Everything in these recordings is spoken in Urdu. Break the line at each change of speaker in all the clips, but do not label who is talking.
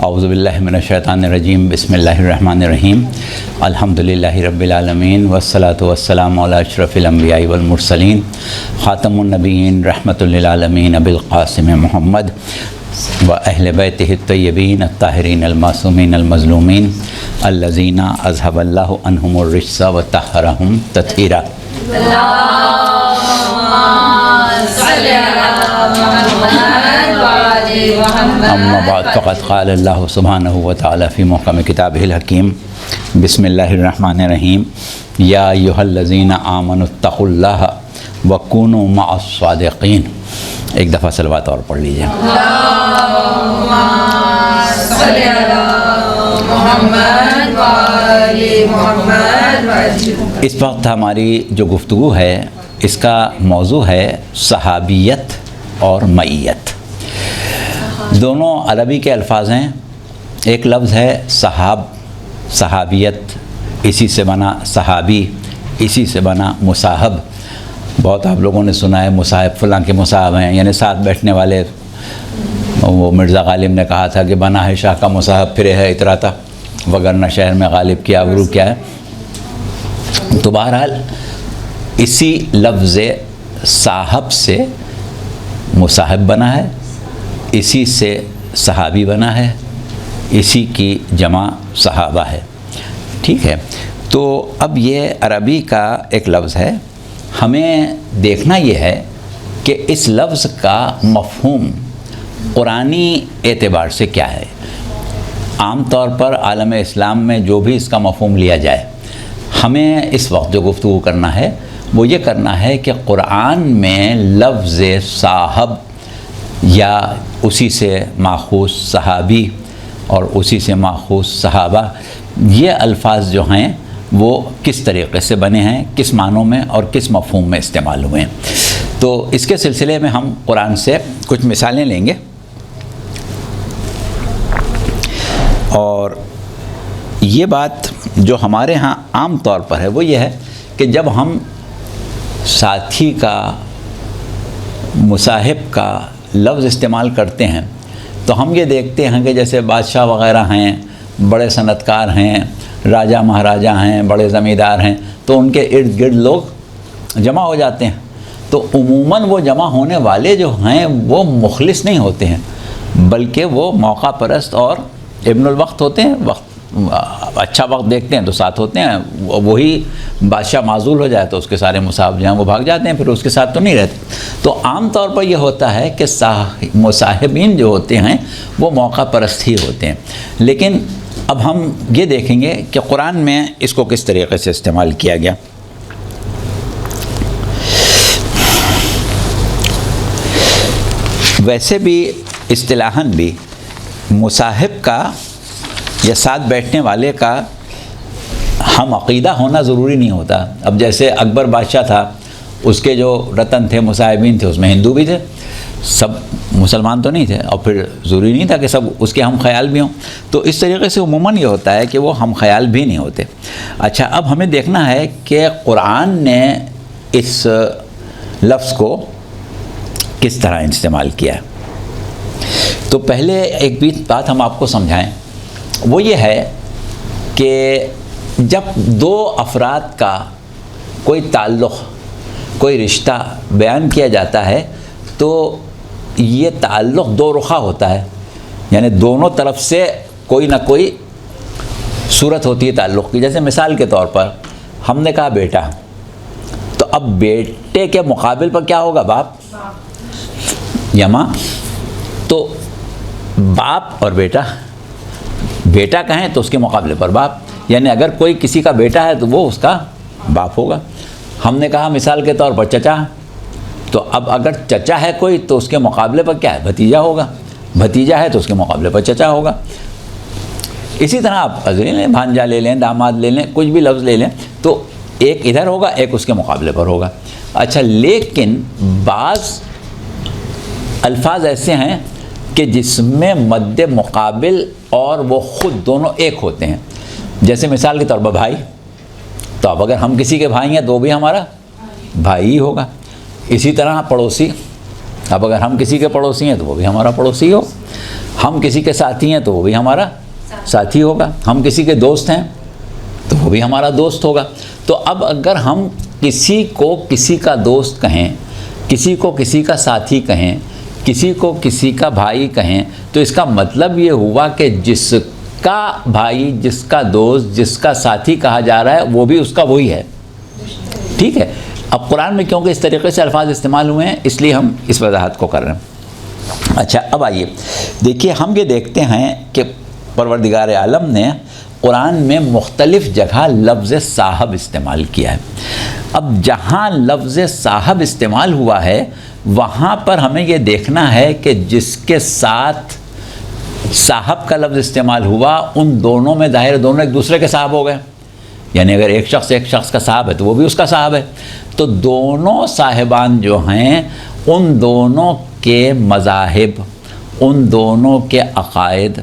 اعوذ باللہ من الشیطان الرجیم بسم اللہ الرحمن الرحیم الحمدللہ رب العالمین والصلاة والسلام علی اشرف الانبیاء والمرسلین خاتم النبیین رحمۃ للعالمین ابی القاسم محمد و اہل بیتہ الطیبین الطاہرین المعصومین المظلومین الذین اذھب اللہ عنہم الرجس وطہرہم تطہیرا۔ اما بعد فقد قال اللہ سبحانہ وتعالی فی محکم کتابہ الحکیم بسم اللہ الرحمن الرحیم یا ایھا الذین آمنوا اتقوا اللہ وکونوا مع الصادقین۔ ایک دفعہ صلوات اور پڑھ لیجیے۔ اس وقت ہماری جو گفتگو ہے اس کا موضوع ہے صحابیت اور معیت۔ دونوں عربی کے الفاظ ہیں۔ ایک لفظ ہے صحاب، صحابیت، اسی سے بنا صحابی، اسی سے بنا مصاحب۔ بہت آپ لوگوں نے سنا ہے مصاحب، فلاں کے مصاحب ہیں، یعنی ساتھ بیٹھنے والے۔ وہ مرزا غالب نے کہا تھا کہ بنا ہے شاہ کا مصاحب پھرے ہے اتراتا، وگرنہ شہر میں غالب کی آبرو کیا ہے۔ تو بہرحال اسی لفظ صاحب سے مصاحب بنا ہے، اسی سے صحابی بنا ہے، اسی کی جمع صحابہ ہے۔ ٹھیک ہے، تو اب یہ عربی کا ایک لفظ ہے۔ ہمیں دیکھنا یہ ہے کہ اس لفظ کا مفہوم قرآنی اعتبار سے کیا ہے۔ عام طور پر عالم اسلام میں جو بھی اس کا مفہوم لیا جائے، ہمیں اس وقت جو گفتگو کرنا ہے وہ یہ کرنا ہے کہ قرآن میں لفظ صاحب یا اسی سے ماخوذ صحابی اور اسی سے ماخوذ صحابہ، یہ الفاظ جو ہیں وہ کس طریقے سے بنے ہیں، کس معنوں میں اور کس مفہوم میں استعمال ہوئے ہیں۔ تو اس کے سلسلے میں ہم قرآن سے کچھ مثالیں لیں گے، اور یہ بات جو ہمارے ہاں عام طور پر ہے وہ یہ ہے کہ جب ہم ساتھی کا، مصاحب کا لفظ استعمال کرتے ہیں تو ہم یہ دیکھتے ہیں کہ جیسے بادشاہ وغیرہ ہیں، بڑے صنعت کار ہیں، راجہ مہاراجہ ہیں، بڑے زمیندار ہیں، تو ان کے ارد گرد لوگ جمع ہو جاتے ہیں۔ تو عموماً وہ جمع ہونے والے جو ہیں وہ مخلص نہیں ہوتے ہیں، بلکہ وہ موقع پرست اور ابن الوقت ہوتے ہیں۔ وقت اچھا وقت دیکھتے ہیں تو ساتھ ہوتے ہیں، وہی بادشاہ معزول ہو جائے تو اس کے سارے مصاحب جو ہیں وہ بھاگ جاتے ہیں، پھر اس کے ساتھ تو نہیں رہتے۔ تو عام طور پر یہ ہوتا ہے کہ مصاحبین جو ہوتے ہیں وہ موقع پرست ہی ہوتے ہیں۔ لیکن اب ہم یہ دیکھیں گے کہ قرآن میں اس کو کس طریقے سے استعمال کیا گیا۔ ویسے بھی اصطلاحاً بھی مصاحب کا یا ساتھ بیٹھنے والے کا ہم عقیدہ ہونا ضروری نہیں ہوتا۔ اب جیسے اکبر بادشاہ تھا، اس کے جو رتن تھے، مصاحبین تھے، اس میں ہندو بھی تھے، سب مسلمان تو نہیں تھے، اور پھر ضروری نہیں تھا کہ سب اس کے ہم خیال بھی ہوں۔ تو اس طریقے سے عموماً یہ ہوتا ہے کہ وہ ہم خیال بھی نہیں ہوتے۔ اچھا، اب ہمیں دیکھنا ہے کہ قرآن نے اس لفظ کو کس طرح استعمال کیا ہے۔ تو پہلے ایک بات ہم آپ کو سمجھائیں، وہ یہ ہے کہ جب دو افراد کا کوئی تعلق، کوئی رشتہ بیان کیا جاتا ہے تو یہ تعلق دو رخا ہوتا ہے، یعنی دونوں طرف سے کوئی نہ کوئی صورت ہوتی ہے تعلق کی۔ جیسے مثال کے طور پر ہم نے کہا بیٹا، تو اب بیٹے کے مقابل پر کیا ہوگا؟ باپ یا ماں۔ تو باپ اور بیٹا، بیٹا کہیں تو اس کے مقابلے پر باپ، یعنی اگر کوئی کسی کا بیٹا ہے تو وہ اس کا باپ ہوگا۔ ہم نے کہا مثال کے طور پر چچا، تو اب اگر چچا ہے کوئی تو اس کے مقابلے پر کیا ہے؟ بھتیجا ہوگا، بھتیجا ہے تو اس کے مقابلے پر چچا ہوگا۔ اسی طرح آپ لے لیں، بھانجا لے لیں، داماد لے لیں، کچھ بھی لفظ لے لیں، تو ایک ادھر ہوگا، ایک اس کے مقابلے پر ہوگا۔ اچھا، لیکن بعض الفاظ ایسے ہیں کہ جس میں مد مقابل اور وہ خود دونوں ایک ہوتے ہیں۔ جیسے مثال کے طور پر بھائی، تو اب اگر ہم کسی کے بھائی ہیں تو بھی ہمارا بھائی ہی ہوگا۔ اسی طرح پڑوسی، اب اگر ہم کسی کے پڑوسی ہیں تو وہ بھی ہمارا پڑوسی ہو۔ ہم کسی کے ساتھی ہیں تو وہ بھی ہمارا ساتھی ہوگا، ہم کسی کے دوست ہیں تو وہ بھی ہمارا دوست ہوگا۔ تو اب اگر ہم کسی کو کسی کا دوست کہیں، کسی کو کسی کا ساتھی کہیں، کسی کو کسی کا بھائی کہیں، تو اس کا مطلب یہ ہوا کہ جس کا بھائی، جس کا دوست، جس کا ساتھی کہا جا رہا ہے وہ بھی اس کا وہی ہے، ٹھیک ہے۔ اب قرآن میں کیونکہ اس طریقے سے الفاظ استعمال ہوئے ہیں اس لیے ہم اس وضاحت کو کر رہے ہیں۔ اچھا، اب آئیے دیکھیے، ہم یہ دیکھتے ہیں کہ پروردگار عالم نے قرآن میں مختلف جگہ لفظ صاحب استعمال کیا ہے۔ اب جہاں لفظ صاحب استعمال ہوا ہے وہاں پر ہمیں یہ دیکھنا ہے کہ جس کے ساتھ صاحب کا لفظ استعمال ہوا ان دونوں میں ظاہر دونوں ایک دوسرے کے صاحب ہو گئے، یعنی اگر ایک شخص کا صاحب ہے تو وہ بھی اس کا صاحب ہے، تو دونوں صاحبان جو ہیں ان دونوں کے مذاہب، ان دونوں کے عقائد،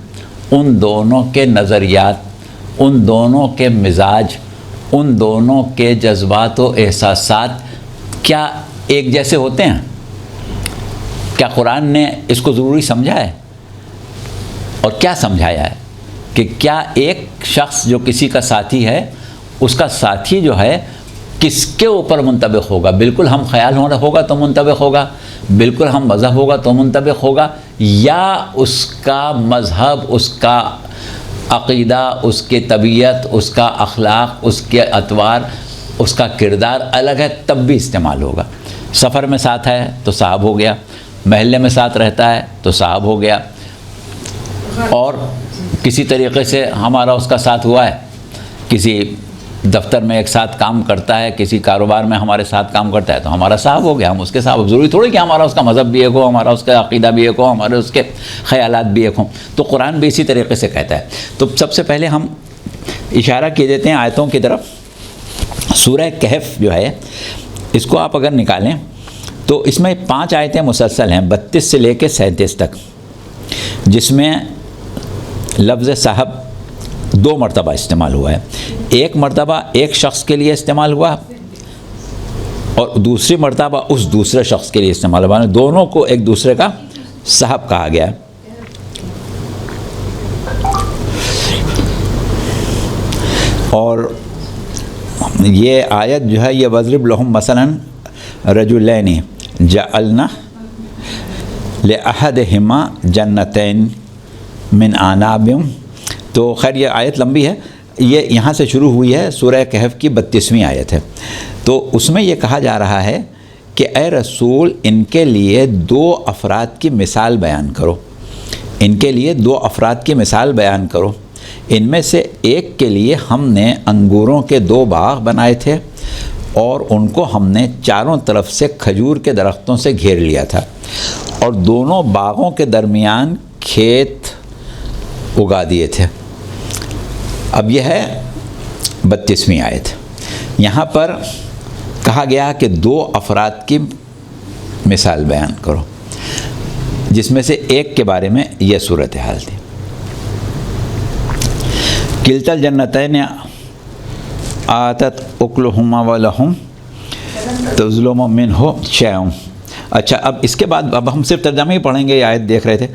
ان دونوں کے نظریات، ان دونوں کے مزاج، ان دونوں کے جذبات و احساسات کیا ایک جیسے ہوتے ہیں؟ کیا قرآن نے اس کو ضروری سمجھا ہے؟ اور کیا سمجھایا ہے کہ کیا ایک شخص جو کسی کا ساتھی ہے اس کا ساتھی جو ہے کس کے اوپر منطبق ہوگا؟ بالکل ہم خیال ہوگا تو منطبق ہوگا، بالکل ہم مذہب ہوگا تو منطبق ہوگا، یا اس کا مذہب، اس کا عقیدہ، اس کی طبیعت، اس کا اخلاق، اس کے اطوار، اس کا کردار الگ ہے تب بھی استعمال ہوگا۔ سفر میں ساتھ ہے تو صاحب ہو گیا، محلے میں ساتھ رہتا ہے تو صاحب ہو گیا، اور کسی طریقے سے ہمارا اس کا ساتھ ہوا ہے، کسی دفتر میں ایک ساتھ کام کرتا ہے، کسی کاروبار میں ہمارے ساتھ کام کرتا ہے تو ہمارا صاحب ہو گیا، ہم اس کے صاحب۔ ضروری تھوڑی کہ ہمارا اس کا مذہب بھی ایک ہو، ہمارا اس کا عقیدہ بھی ایک ہو، ہمارے اس کے خیالات بھی ایک ہوں۔ تو قرآن بھی اسی طریقے سے کہتا ہے۔ تو سب سے پہلے ہم اشارہ کیے دیتے ہیں آیتوں کی طرف۔ سورہ کہف جو ہے اس کو آپ اگر نکالیں تو اس میں 5 آیتیں مسلسل ہیں 32 سے لے کے 37 تک، جس میں لفظ صاحب 2 مرتبہ استعمال ہوا ہے۔ ایک مرتبہ ایک شخص کے لیے استعمال ہوا اور دوسری مرتبہ اس دوسرے شخص کے لیے استعمال ہوا، دونوں کو ایک دوسرے کا صاحب کہا گیا ہے۔ اور یہ آیت جو ہے یہ وَاضْرِبْ لَهُم مَثَلًا رَجُلَيْنِ جَعَلْنَا لِأَحَدِهِمَا جَنَّتَيْنِ مِنْ أَعْنَابٍ۔ تو خیر یہ آیت لمبی ہے، یہ یہاں سے شروع ہوئی ہے، سورہ کہف کی 32ویں آیت ہے۔ تو اس میں یہ کہا جا رہا ہے کہ اے رسول ان کے لیے 2 افراد کی مثال بیان کرو، ان کے لیے 2 افراد کی مثال بیان کرو۔ ان میں سے ایک کے لیے ہم نے انگوروں کے 2 باغ بنائے تھے اور ان کو ہم نے چاروں طرف سے کھجور کے درختوں سے گھیر لیا تھا، اور دونوں باغوں کے درمیان کھیت اگا دیے تھے۔ اب یہ ہے 32ویں آیت۔ یہاں پر کہا گیا کہ 2 افراد کی مثال بیان کرو، جس میں سے ایک کے بارے میں یہ صورتحال تھی۔ کلتا الجنتین آتت اکلہما ولہم تظلم منہ شیء۔ اچھا، اب اس کے بعد اب ہم صرف ترجمہ ہی پڑھیں گے، یہ آیت دیکھ رہے تھے۔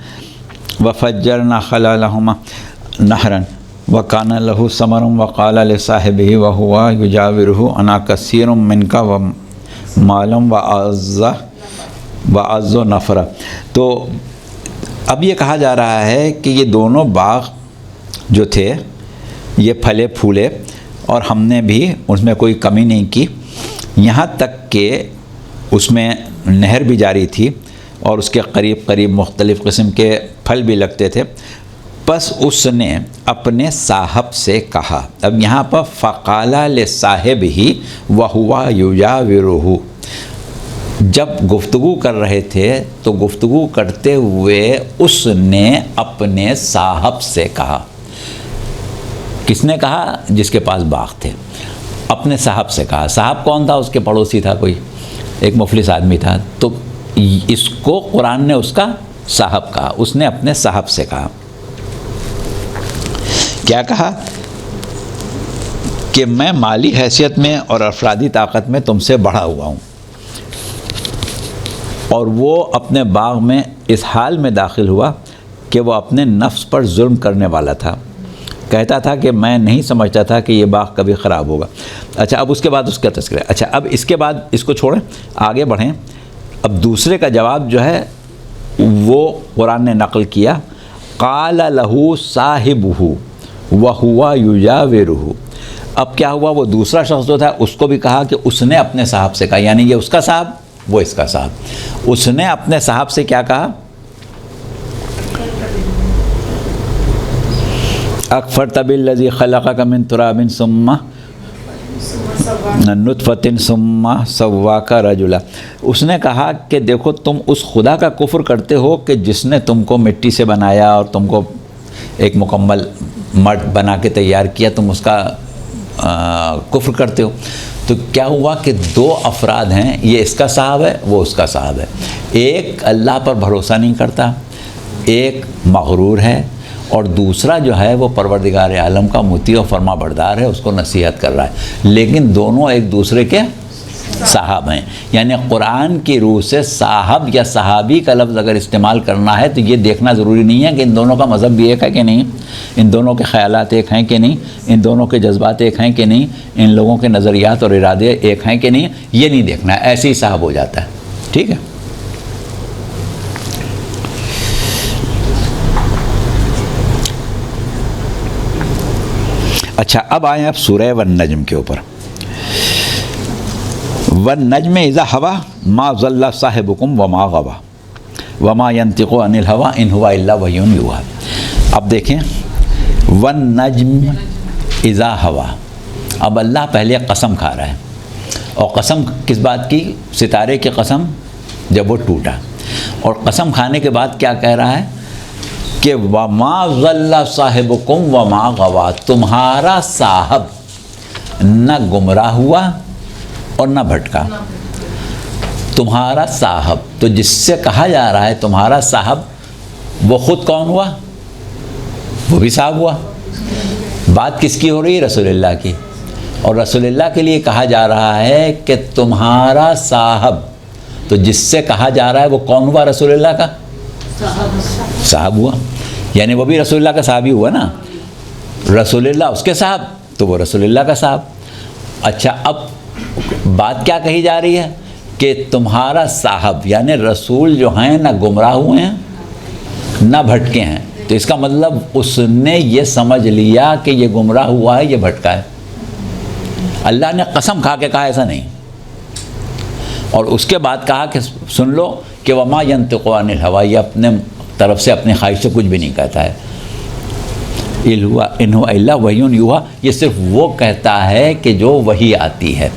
وَفَجَّرْنَا خِلَالَهُمَا نَهْرًا وَكَانَ لَهُ ثَمَرٌ وَقَالَ لِصَاحِبِهِ وَهُوَ يُجَاوِرُهُ أَنَا كَثِيرٌ مِّنْكَ وَمَالًا وَأَعَزُّ نَفْرًا۔ تو اب یہ کہا جا رہا ہے کہ یہ دونوں باغ جو تھے یہ پھلے پھولے اور ہم نے بھی اس میں کوئی کمی نہیں کی، یہاں تک کہ اس میں نہر بھی جاری تھی اور اس کے قریب قریب مختلف قسم کے پھل بھی لگتے تھے۔ پس اس نے اپنے صاحب سے کہا، اب یہاں پر فَقَالَ لِصَاحِبِهِ وَهُوَ يُجَاوِرُهُ، جب گفتگو کر رہے تھے تو گفتگو کرتے ہوئے اس نے اپنے صاحب سے کہا۔ کس نے کہا؟ جس کے پاس باغ تھے، اپنے صاحب سے کہا۔ صاحب کون تھا؟ اس کے پڑوسی تھا، کوئی ایک مفلس آدمی تھا، تو اس کو قرآن نے اس کا صاحب کہا، اس نے اپنے صاحب سے کہا۔ کیا کہا؟ کہ میں مالی حیثیت میں اور افرادی طاقت میں تم سے بڑھا ہوا ہوں، اور وہ اپنے باغ میں اس حال میں داخل ہوا کہ وہ اپنے نفس پر ظلم کرنے والا تھا، کہتا تھا کہ میں نہیں سمجھتا تھا کہ یہ باغ کبھی خراب ہوگا۔ اچھا، اب اس کے بعد اس کا تذکرہ۔ اچھا، اب اس کے بعد اس کو چھوڑیں، آگے بڑھیں۔ اب دوسرے کا جواب جو ہے وہ قرآن نے نقل کیا، قال لہ صاحبہ وہو یجاورہ۔ اب کیا ہوا، وہ دوسرا شخص جو تھا اس کو بھی کہا کہ اس نے اپنے صاحب سے کہا، یعنی یہ اس کا صاحب وہ اس کا صاحب، اس نے اپنے صاحب سے کیا کہا، اکفرت بالذی خلقک من تراب ثم نطفۃ ثم سواک رجلا۔ اس نے کہا کہ دیکھو تم اس خدا کا کفر کرتے ہو کہ جس نے تم کو مٹی سے بنایا اور تم کو ایک مکمل مرد بنا کے تیار کیا، تم اس کا کفر کرتے ہو۔ تو کیا ہوا کہ دو افراد ہیں، یہ اس کا صاحب ہے وہ اس کا صاحب ہے، ایک اللہ پر بھروسہ نہیں کرتا، ایک مغرور ہے، اور دوسرا جو ہے وہ پروردگار عالم کا مطیع و فرما بردار ہے، اس کو نصیحت کر رہا ہے، لیکن دونوں ایک دوسرے کے صاحب ہیں۔ یعنی قرآن کی روح سے صاحب یا صحابی کا لفظ اگر استعمال کرنا ہے تو یہ دیکھنا ضروری نہیں ہے کہ ان دونوں کا مذہب بھی ایک ہے کہ نہیں، ان دونوں کے خیالات ایک ہیں کہ نہیں، ان دونوں کے جذبات ایک ہیں کہ نہیں، ان لوگوں کے نظریات اور ارادے ایک ہیں کہ نہیں، یہ نہیں دیکھنا ہے، ایسے ہی صاحب ہو جاتا ہے۔ ٹھیک ہے، اچھا اب آئیں اب سورہ والنجم کے اوپر۔ والنجم اذا ہوا ما ضل صاحبکم وما غوا وما ينطق عن الهوى ان هو الا وحی یوحی۔ اب دیکھیں والنجم اذا ہوا، اب اللہ پہلے قسم کھا رہا ہے، اور قسم کس بات کی، ستارے کی قسم جب وہ ٹوٹا، اور قسم کھانے کے بعد کیا کہہ رہا ہے کہ وما ضل صاحبکم وما غوا، تمہارا صاحب نہ گمراہ ہوا اور نہ بھٹکا۔ تمہارا صاحب، تو جس سے کہا جا رہا ہے تمہارا صاحب، وہ خود کون ہوا، وہ بھی صاحب ہوا۔ بات کس کی ہو رہی ہے، رسول اللہ کی، اور رسول اللہ کے لیے کہا جا رہا ہے کہ تمہارا صاحب، تو جس سے کہا جا رہا ہے وہ کون ہوا، رسول اللہ کا صاحب ہوا، یعنی وہ بھی رسول اللہ کا صحابی ہوا نا، رسول اللہ اس کے صاحب تو وہ رسول اللہ کا صاحب۔ اچھا، اب بات کیا کہی جا رہی ہے کہ تمہارا صاحب یعنی رسول جو ہیں نہ گمراہ ہوئے ہیں نہ بھٹکے ہیں، تو اس کا مطلب اس نے یہ سمجھ لیا کہ یہ گمراہ ہوا ہے، یہ بھٹکا ہے۔ اللہ نے قسم کھا کے کہا ایسا نہیں، اور اس کے بعد کہا کہ سن لو کہ وما ينطق عن الهوى، یہ اپنے طرف سے اپنی خواہش سے کچھ بھی نہیں کہتا ہے، ان هو الا وحی یوحی، یہ صرف وہ کہتا ہے کہ جو وحی آتی ہے۔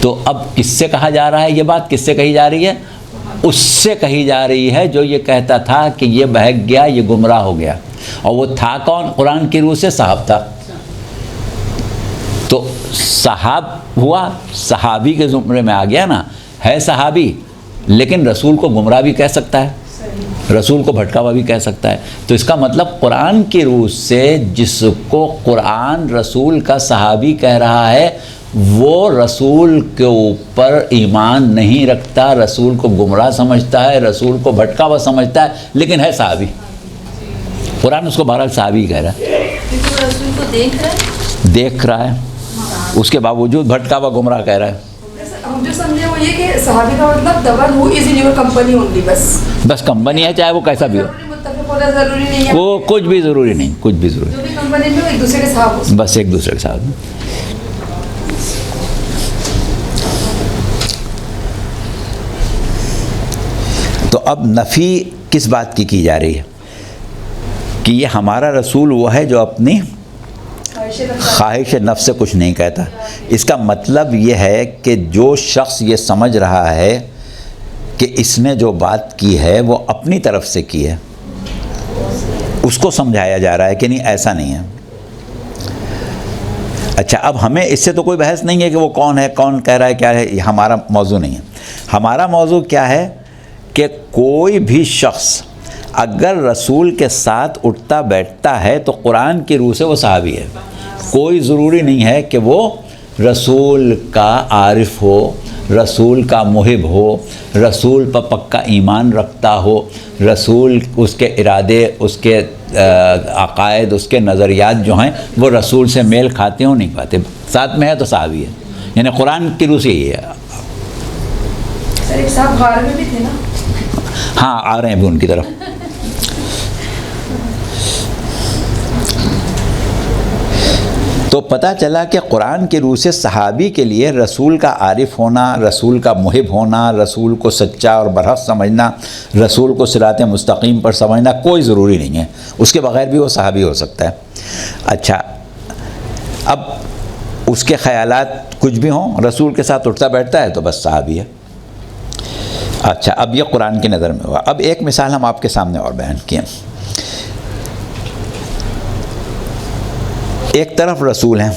تو اب کس سے کہا جا رہا ہے، یہ بات کس سے کہی جا رہی ہے، اس سے کہی جا رہی ہے جو یہ کہتا تھا کہ یہ بہک گیا، یہ گمراہ ہو گیا، اور وہ تھا کون، قرآن کی روح سے صاحب تھا۔ تو صحاب ہوا، صحابی کے زمرے میں آ گیا نا، ہے صحابی لیکن رسول کو گمراہ بھی کہہ سکتا ہے، رسول کو بھٹکا ہوا بھی کہہ سکتا ہے۔ تو اس کا مطلب قرآن کی روح سے جس کو قرآن رسول کا صحابی کہہ رہا ہے، وہ رسول کے اوپر ایمان نہیں رکھتا، رسول کو گمراہ سمجھتا ہے، رسول کو بھٹکا ہوا سمجھتا ہے، لیکن ہے صحابی۔ قرآن اس کو بہرحال صحابی کہہ رہا ہے،
رسول کو
دیکھ رہا ہے، اس کے باوجود بھٹکا ہوا گمراہ کہہ رہا ہے۔
ہم جو سمجھے وہ یہ کہ صحابی کا مطلب the one who is in your company only،
بس کمپنی ہے، چاہے وہ کیسا بھی ہو،
متفق ہونا ضروری نہیں ہے،
وہ کچھ بھی ضروری نہیں، کچھ بھی ضروری
جو بھی کمپنی میں ایک دوسرے کے صاحب ہو،
بس ایک دوسرے کے ساتھ۔ تو اب نفی کس بات کی جا رہی ہے کہ یہ ہمارا رسول وہ ہے جو اپنی خواہش نفس سے کچھ نہیں کہتا۔ اس کا مطلب یہ ہے کہ جو شخص یہ سمجھ رہا ہے کہ اس نے جو بات کی ہے وہ اپنی طرف سے کی ہے، اس کو سمجھایا جا رہا ہے کہ نہیں، ایسا نہیں ہے۔ اچھا، اب ہمیں اس سے تو کوئی بحث نہیں ہے کہ وہ کون ہے، کون کہہ رہا ہے، کیا ہے، یہ ہمارا موضوع نہیں ہے۔ ہمارا موضوع کیا ہے کہ کوئی بھی شخص اگر رسول کے ساتھ اٹھتا بیٹھتا ہے تو قرآن کی روح سے وہ صحابی ہے۔ کوئی ضروری نہیں ہے کہ وہ رسول کا عارف ہو، رسول کا محب ہو، رسول پر پکا ایمان رکھتا ہو، رسول اس کے ارادے، اس کے عقائد، اس کے نظریات جو ہیں وہ رسول سے میل کھاتے ہوں نہیں کھاتے، ساتھ میں ہے تو صحابی ہے. یعنی قرآن کی روح سے یہ ہے.
سر ایک صاحب غار میں بھی تھے نا؟
ہاں آ رہے ہیں بھی ان کی طرف. تو پتہ چلا کہ قرآن کی روح سے صحابی کے لیے رسول کا عارف ہونا، رسول کا محب ہونا، رسول کو سچا اور برحق سمجھنا، رسول کو صراط مستقیم پر سمجھنا کوئی ضروری نہیں ہے. اس کے بغیر بھی وہ صحابی ہو سکتا ہے. اچھا، اب اس کے خیالات کچھ بھی ہوں، رسول کے ساتھ اٹھتا بیٹھتا ہے تو بس صحابی ہے. اچھا، اب یہ قرآن کی نظر میں ہوا. اب ایک مثال ہم آپ کے سامنے اور بیان کیے. ایک طرف رسول ہیں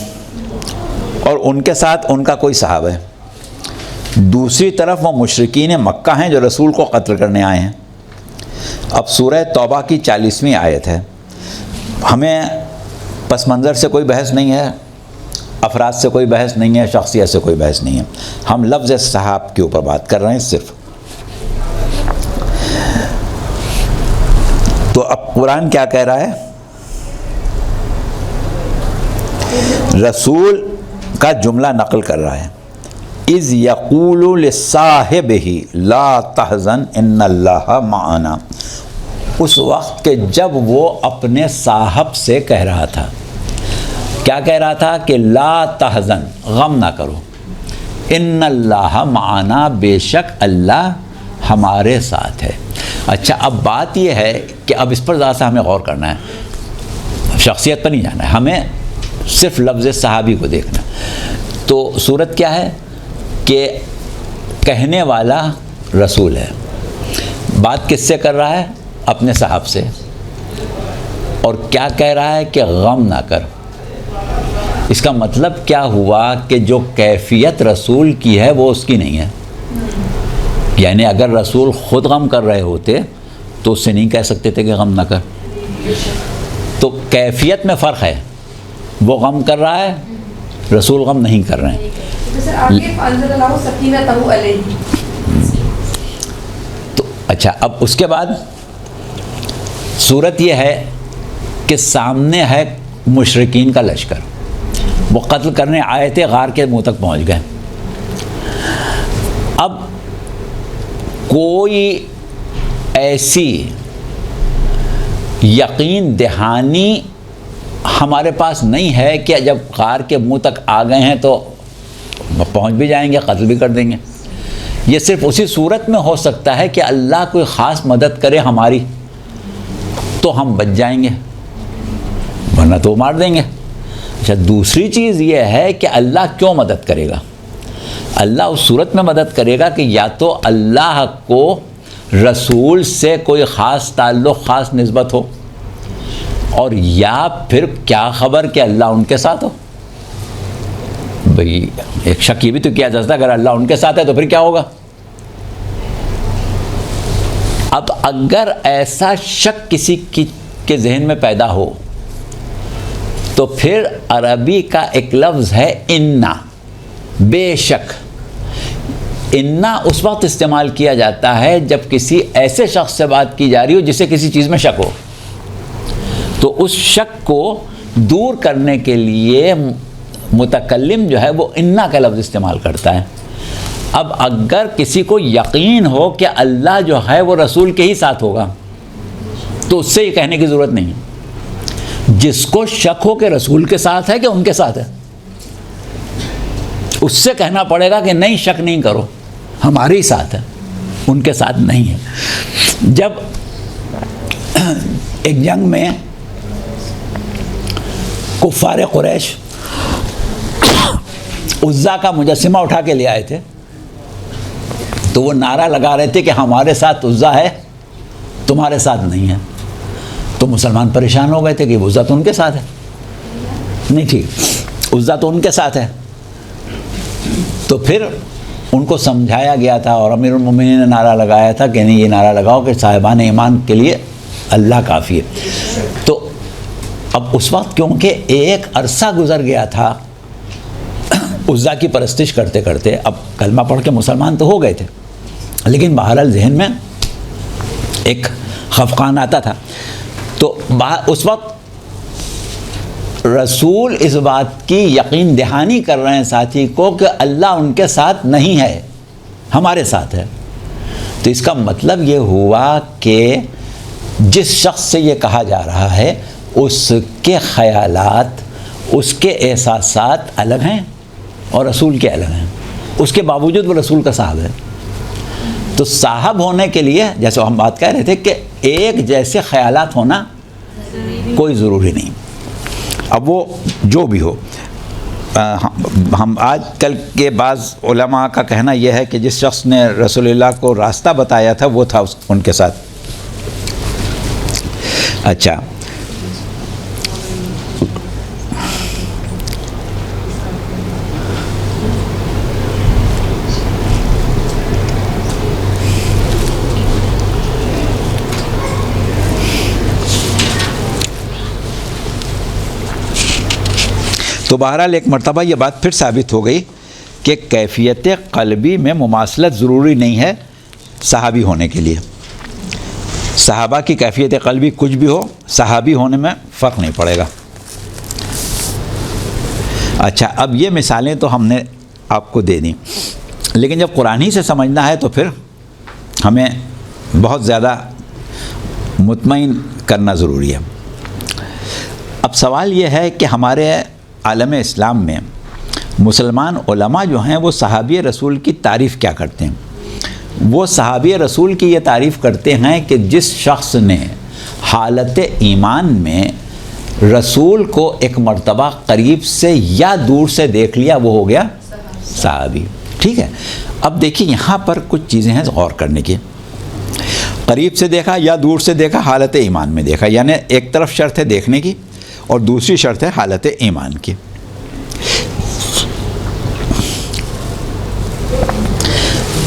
اور ان کے ساتھ ان کا کوئی صحابہ ہے، دوسری طرف وہ مشرکین مکہ ہیں جو رسول کو قتل کرنے آئے ہیں. اب سورہ توبہ کی 40ویں آیت ہے. ہمیں پس منظر سے کوئی بحث نہیں ہے، افراد سے کوئی بحث نہیں ہے، شخصیت سے کوئی بحث نہیں ہے. ہم لفظ صحاب کے اوپر بات کر رہے ہیں صرف. تو اب قرآن کیا کہہ رہا ہے؟ رسول کا جملہ نقل کر رہا ہے. اذ یقول لصاحبہ لا تحزن ان اللہ معنا. اس وقت کہ جب وہ اپنے صاحب سے کہہ رہا تھا، کیا کہہ رہا تھا؟ کہ لا تحزن، غم نہ کرو، ان اللہ معنا، بے شک اللہ ہمارے ساتھ ہے. اچھا، اب بات یہ ہے کہ اب اس پر ذرا سا ہمیں غور کرنا ہے، شخصیت پر نہیں جانا ہے، ہمیں صرف لفظ صحابی کو دیکھنا. تو صورت کیا ہے کہ کہنے والا رسول ہے، بات کس سے کر رہا ہے؟ اپنے صاحب سے. اور کیا کہہ رہا ہے؟ کہ غم نہ کر. اس کا مطلب کیا ہوا؟ کہ جو کیفیت رسول کی ہے وہ اس کی نہیں ہے. یعنی اگر رسول خود غم کر رہے ہوتے تو اس سے نہیں کہہ سکتے تھے کہ غم نہ کر. تو کیفیت میں فرق ہے، وہ غم کر رہا ہے، رسول غم نہیں کر رہے ہیں. تو اچھا، اب اس کے بعد صورت یہ ہے کہ سامنے ہے مشرکین کا لشکر، وہ قتل کرنے آئے تھے، غار کے منہ تک پہنچ گئے. اب کوئی ایسی یقین دہانی ہمارے پاس نہیں ہے کہ جب غار کے منہ تک آ گئے ہیں تو پہنچ بھی جائیں گے، قتل بھی کر دیں گے. یہ صرف اسی صورت میں ہو سکتا ہے کہ اللہ کوئی خاص مدد کرے ہماری تو ہم بچ جائیں گے، ورنہ تو مار دیں گے. اچھا، دوسری چیز یہ ہے کہ اللہ کیوں مدد کرے گا؟ اللہ اس صورت میں مدد کرے گا کہ یا تو اللہ کو رسول سے کوئی خاص تعلق، خاص نسبت ہو، اور یا پھر کیا خبر کہ اللہ ان کے ساتھ ہو. بھئی ایک شک یہ بھی تو کیا جا سکتا ہے، اگر اللہ ان کے ساتھ ہے تو پھر کیا ہوگا؟ اب اگر ایسا شک کسی کے ذہن میں پیدا ہو تو پھر عربی کا ایک لفظ ہے انا، بے شک. انا اس وقت استعمال کیا جاتا ہے جب کسی ایسے شخص سے بات کی جا رہی ہو جسے کسی چیز میں شک ہو. تو اس شک کو دور کرنے کے لیے متکلم جو ہے وہ انا کا لفظ استعمال کرتا ہے. اب اگر کسی کو یقین ہو کہ اللہ جو ہے وہ رسول کے ہی ساتھ ہوگا تو اس سے یہ کہنے کی ضرورت نہیں ہے. جس کو شک ہو کہ رسول کے ساتھ ہے کہ ان کے ساتھ ہے، اس سے کہنا پڑے گا کہ نہیں، شک نہیں کرو، ہمارے ہی ساتھ ہے، ان کے ساتھ نہیں ہے. جب ایک جنگ میں کفار قریش عزا کا مجسمہ اٹھا کے لے آئے تھے تو وہ نعرہ لگا رہے تھے کہ ہمارے ساتھ عزا ہے، تمہارے ساتھ نہیں ہے. تو مسلمان پریشان ہو گئے تھے کہ عزا تو ان کے ساتھ ہے. نہیں ٹھیک، عزا تو ان کے ساتھ ہے. تو پھر ان کو سمجھایا گیا تھا اور امیر المومنین نے نعرہ لگایا تھا کہ نہیں، یہ نعرہ لگاؤ کہ صاحبان ایمان کے لیے اللہ کافی ہے. تو اب اس وقت کیونکہ ایک عرصہ گزر گیا تھا عزا کی پرستش کرتے کرتے اب کلمہ پڑھ کے مسلمان تو ہو گئے تھے، لیکن بہرحال ذہن میں ایک خفقان آتا تھا. تو اس وقت رسول اس بات کی یقین دہانی کر رہے ہیں ساتھی کو کہ اللہ ان کے ساتھ نہیں ہے، ہمارے ساتھ ہے. تو اس کا مطلب یہ ہوا کہ جس شخص سے یہ کہا جا رہا ہے اس کے خیالات، اس کے احساسات الگ ہیں اور رسول کے الگ ہیں. اس کے باوجود وہ رسول کا صاحب ہے. تو صاحب ہونے کے لیے جیسے ہم بات کہہ رہے تھے کہ ایک جیسے خیالات ہونا کوئی ضروری نہیں. اب وہ جو بھی ہو، ہم آج کل کے بعض علماء کا کہنا یہ ہے کہ جس شخص نے رسول اللہ کو راستہ بتایا تھا وہ تھا ان کے ساتھ. اچھا، تو بہرحال ایک مرتبہ یہ بات پھر ثابت ہو گئی کہ کیفیت قلبی میں مماثلت ضروری نہیں ہے صحابی ہونے کے لیے. صحابہ کی کیفیت قلبی کچھ بھی ہو، صحابی ہونے میں فرق نہیں پڑے گا. اچھا، اب یہ مثالیں تو ہم نے آپ کو دے دیں، لیکن جب قرآن ہی سے سمجھنا ہے تو پھر ہمیں بہت زیادہ مطمئن کرنا ضروری ہے. اب سوال یہ ہے کہ ہمارے عالم اسلام میں مسلمان علماء جو ہیں وہ صحابی رسول کی تعریف کیا کرتے ہیں؟ وہ صحابی رسول کی یہ تعریف کرتے ہیں کہ جس شخص نے حالت ایمان میں رسول کو ایک مرتبہ قریب سے یا دور سے دیکھ لیا وہ ہو گیا صحابی. ٹھیک ہے، اب دیکھیں یہاں پر کچھ چیزیں ہیں غور کرنے کی. قریب سے دیکھا یا دور سے دیکھا، حالت ایمان میں دیکھا، یعنی ایک طرف شرط ہے دیکھنے کی اور دوسری شرط ہے حالت ایمان کی.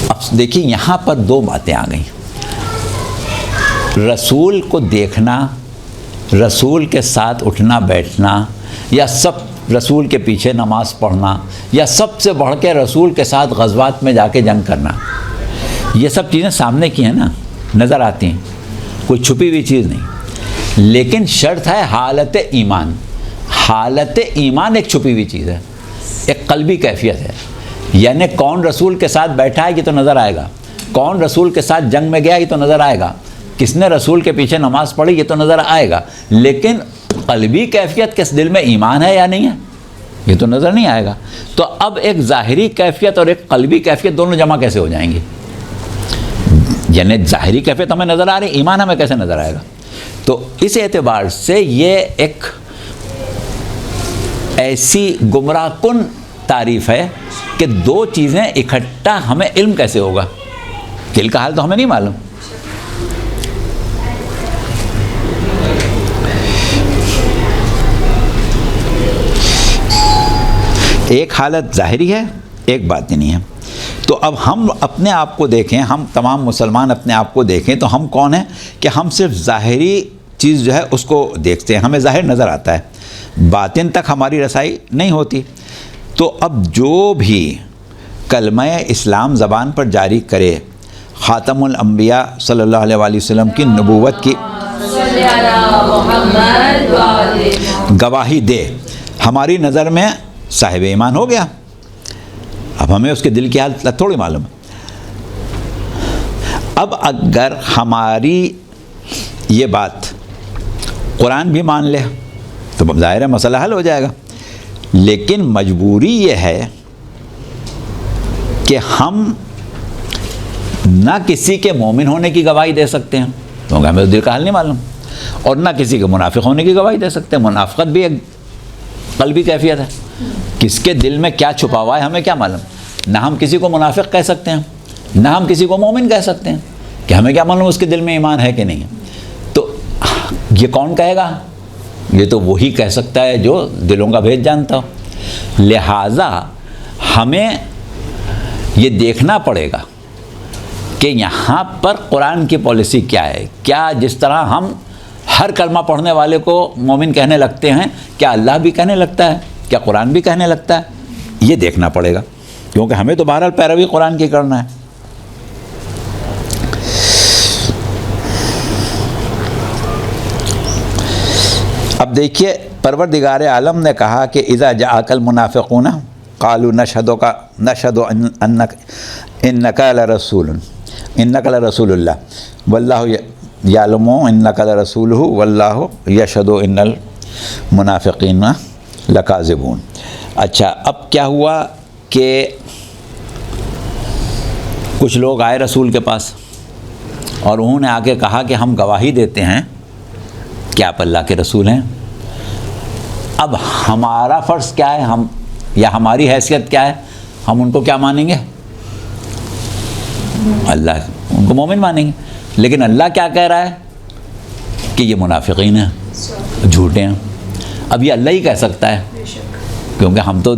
اب دیکھیں یہاں پر دو باتیں آ گئیں. رسول کو دیکھنا، رسول کے ساتھ اٹھنا بیٹھنا، یا سب رسول کے پیچھے نماز پڑھنا، یا سب سے بڑھ کے رسول کے ساتھ غزوات میں جا کے جنگ کرنا، یہ سب چیزیں سامنے کی ہیں نا، نظر آتی ہیں، کوئی چھپی ہوئی چیز نہیں. لیکن شرط ہے حالت ایمان. حالت ایمان ایک چھپی ہوئی چیز ہے، ایک قلبی کیفیت ہے. یعنی کون رسول کے ساتھ بیٹھا ہے یہ تو نظر آئے گا، کون رسول کے ساتھ جنگ میں گیا یہ تو نظر آئے گا، کس نے رسول کے پیچھے نماز پڑھی یہ تو نظر آئے گا. لیکن قلبی کیفیت کس دل میں ایمان ہے یا نہیں ہے یہ تو نظر نہیں آئے گا. تو اب ایک ظاہری کیفیت اور ایک قلبی کیفیت دونوں جمع کیسے ہو جائیں گی؟ یعنی ظاہری کیفیت ہمیں نظر آ رہی، ایمان ہمیں کیسے نظر آئے گا؟ تو اس اعتبار سے یہ ایک ایسی گمراہ کن تعریف ہے کہ دو چیزیں اکٹھا ہمیں علم کیسے ہوگا؟ دل کا حال تو ہمیں نہیں معلوم. ایک حالت ظاہری ہے، ایک باطنی ہے. تو اب ہم اپنے آپ کو دیکھیں، ہم تمام مسلمان اپنے آپ کو دیکھیں تو ہم کون ہیں کہ ہم صرف ظاہری چیز جو ہے اس کو دیکھتے ہیں، ہمیں ظاہر نظر آتا ہے، باطن تک ہماری رسائی نہیں ہوتی. تو اب جو بھی کلمہ اسلام زبان پر جاری کرے، خاتم الانبیاء صلی اللہ علیہ وآلہ وسلم کی نبوت کی گواہی دے، ہماری نظر میں صاحب ایمان ہو گیا. اب ہمیں اس کے دل کی حالت تھوڑی معلوم ہے. اب اگر ہماری یہ بات قرآن بھی مان لے تو ظاہر ہے مسئلہ حل ہو جائے گا. لیکن مجبوری یہ ہے کہ ہم نہ کسی کے مومن ہونے کی گواہی دے سکتے ہیں کیونکہ ہمیں دل کا حال نہیں معلوم، اور نہ کسی کے منافق ہونے کی گواہی دے سکتے ہیں. منافقت بھی ایک قلبی کیفیت ہے، کس کے دل میں کیا چھپا ہوا ہے ہمیں کیا معلوم. نہ ہم کسی کو منافق کہہ سکتے ہیں، نہ ہم کسی کو مومن کہہ سکتے ہیں، کہ ہمیں کیا معلوم اس کے دل میں ایمان ہے کہ نہیں ہے. تو یہ کون کہے گا؟ یہ تو وہی کہہ سکتا ہے جو دلوں کا بھید جانتا ہو. لہٰذا ہمیں یہ دیکھنا پڑے گا کہ یہاں پر قرآن کی پالیسی کیا ہے. کیا جس طرح ہم ہر کلمہ پڑھنے والے کو مومن کہنے لگتے ہیں، کیا اللہ بھی کہنے لگتا ہے؟ کیا قرآن بھی کہنے لگتا ہے؟ یہ دیکھنا پڑے گا، کیونکہ ہمیں تو بہرحال پیروی قرآن کی کرنا ہے۔ اب دیکھیے پروردگار عالم نے کہا کہ اذا جاءک المنافقون قالوا نشهد انک لرسول اللہ واللہ یعلم انک لرسولہ واللہ یشہد ان المنافقین لکاذبون۔ اچھا، اب کیا ہوا کہ کچھ لوگ آئے رسول کے پاس اور انہوں نے آ کے کہا کہ ہم گواہی دیتے ہیں کہ آپ اللہ کے رسول ہیں۔ اب ہمارا فرض کیا ہے، ہم یا ہماری حیثیت کیا ہے، ہم ان کو کیا مانیں گے؟ اللہ، ان کو مومن مانیں گے۔ لیکن اللہ کیا کہہ رہا ہے کہ یہ منافقین ہیں، جھوٹے ہیں۔ اب یہ اللہ ہی کہہ سکتا ہے، کیونکہ ہم تو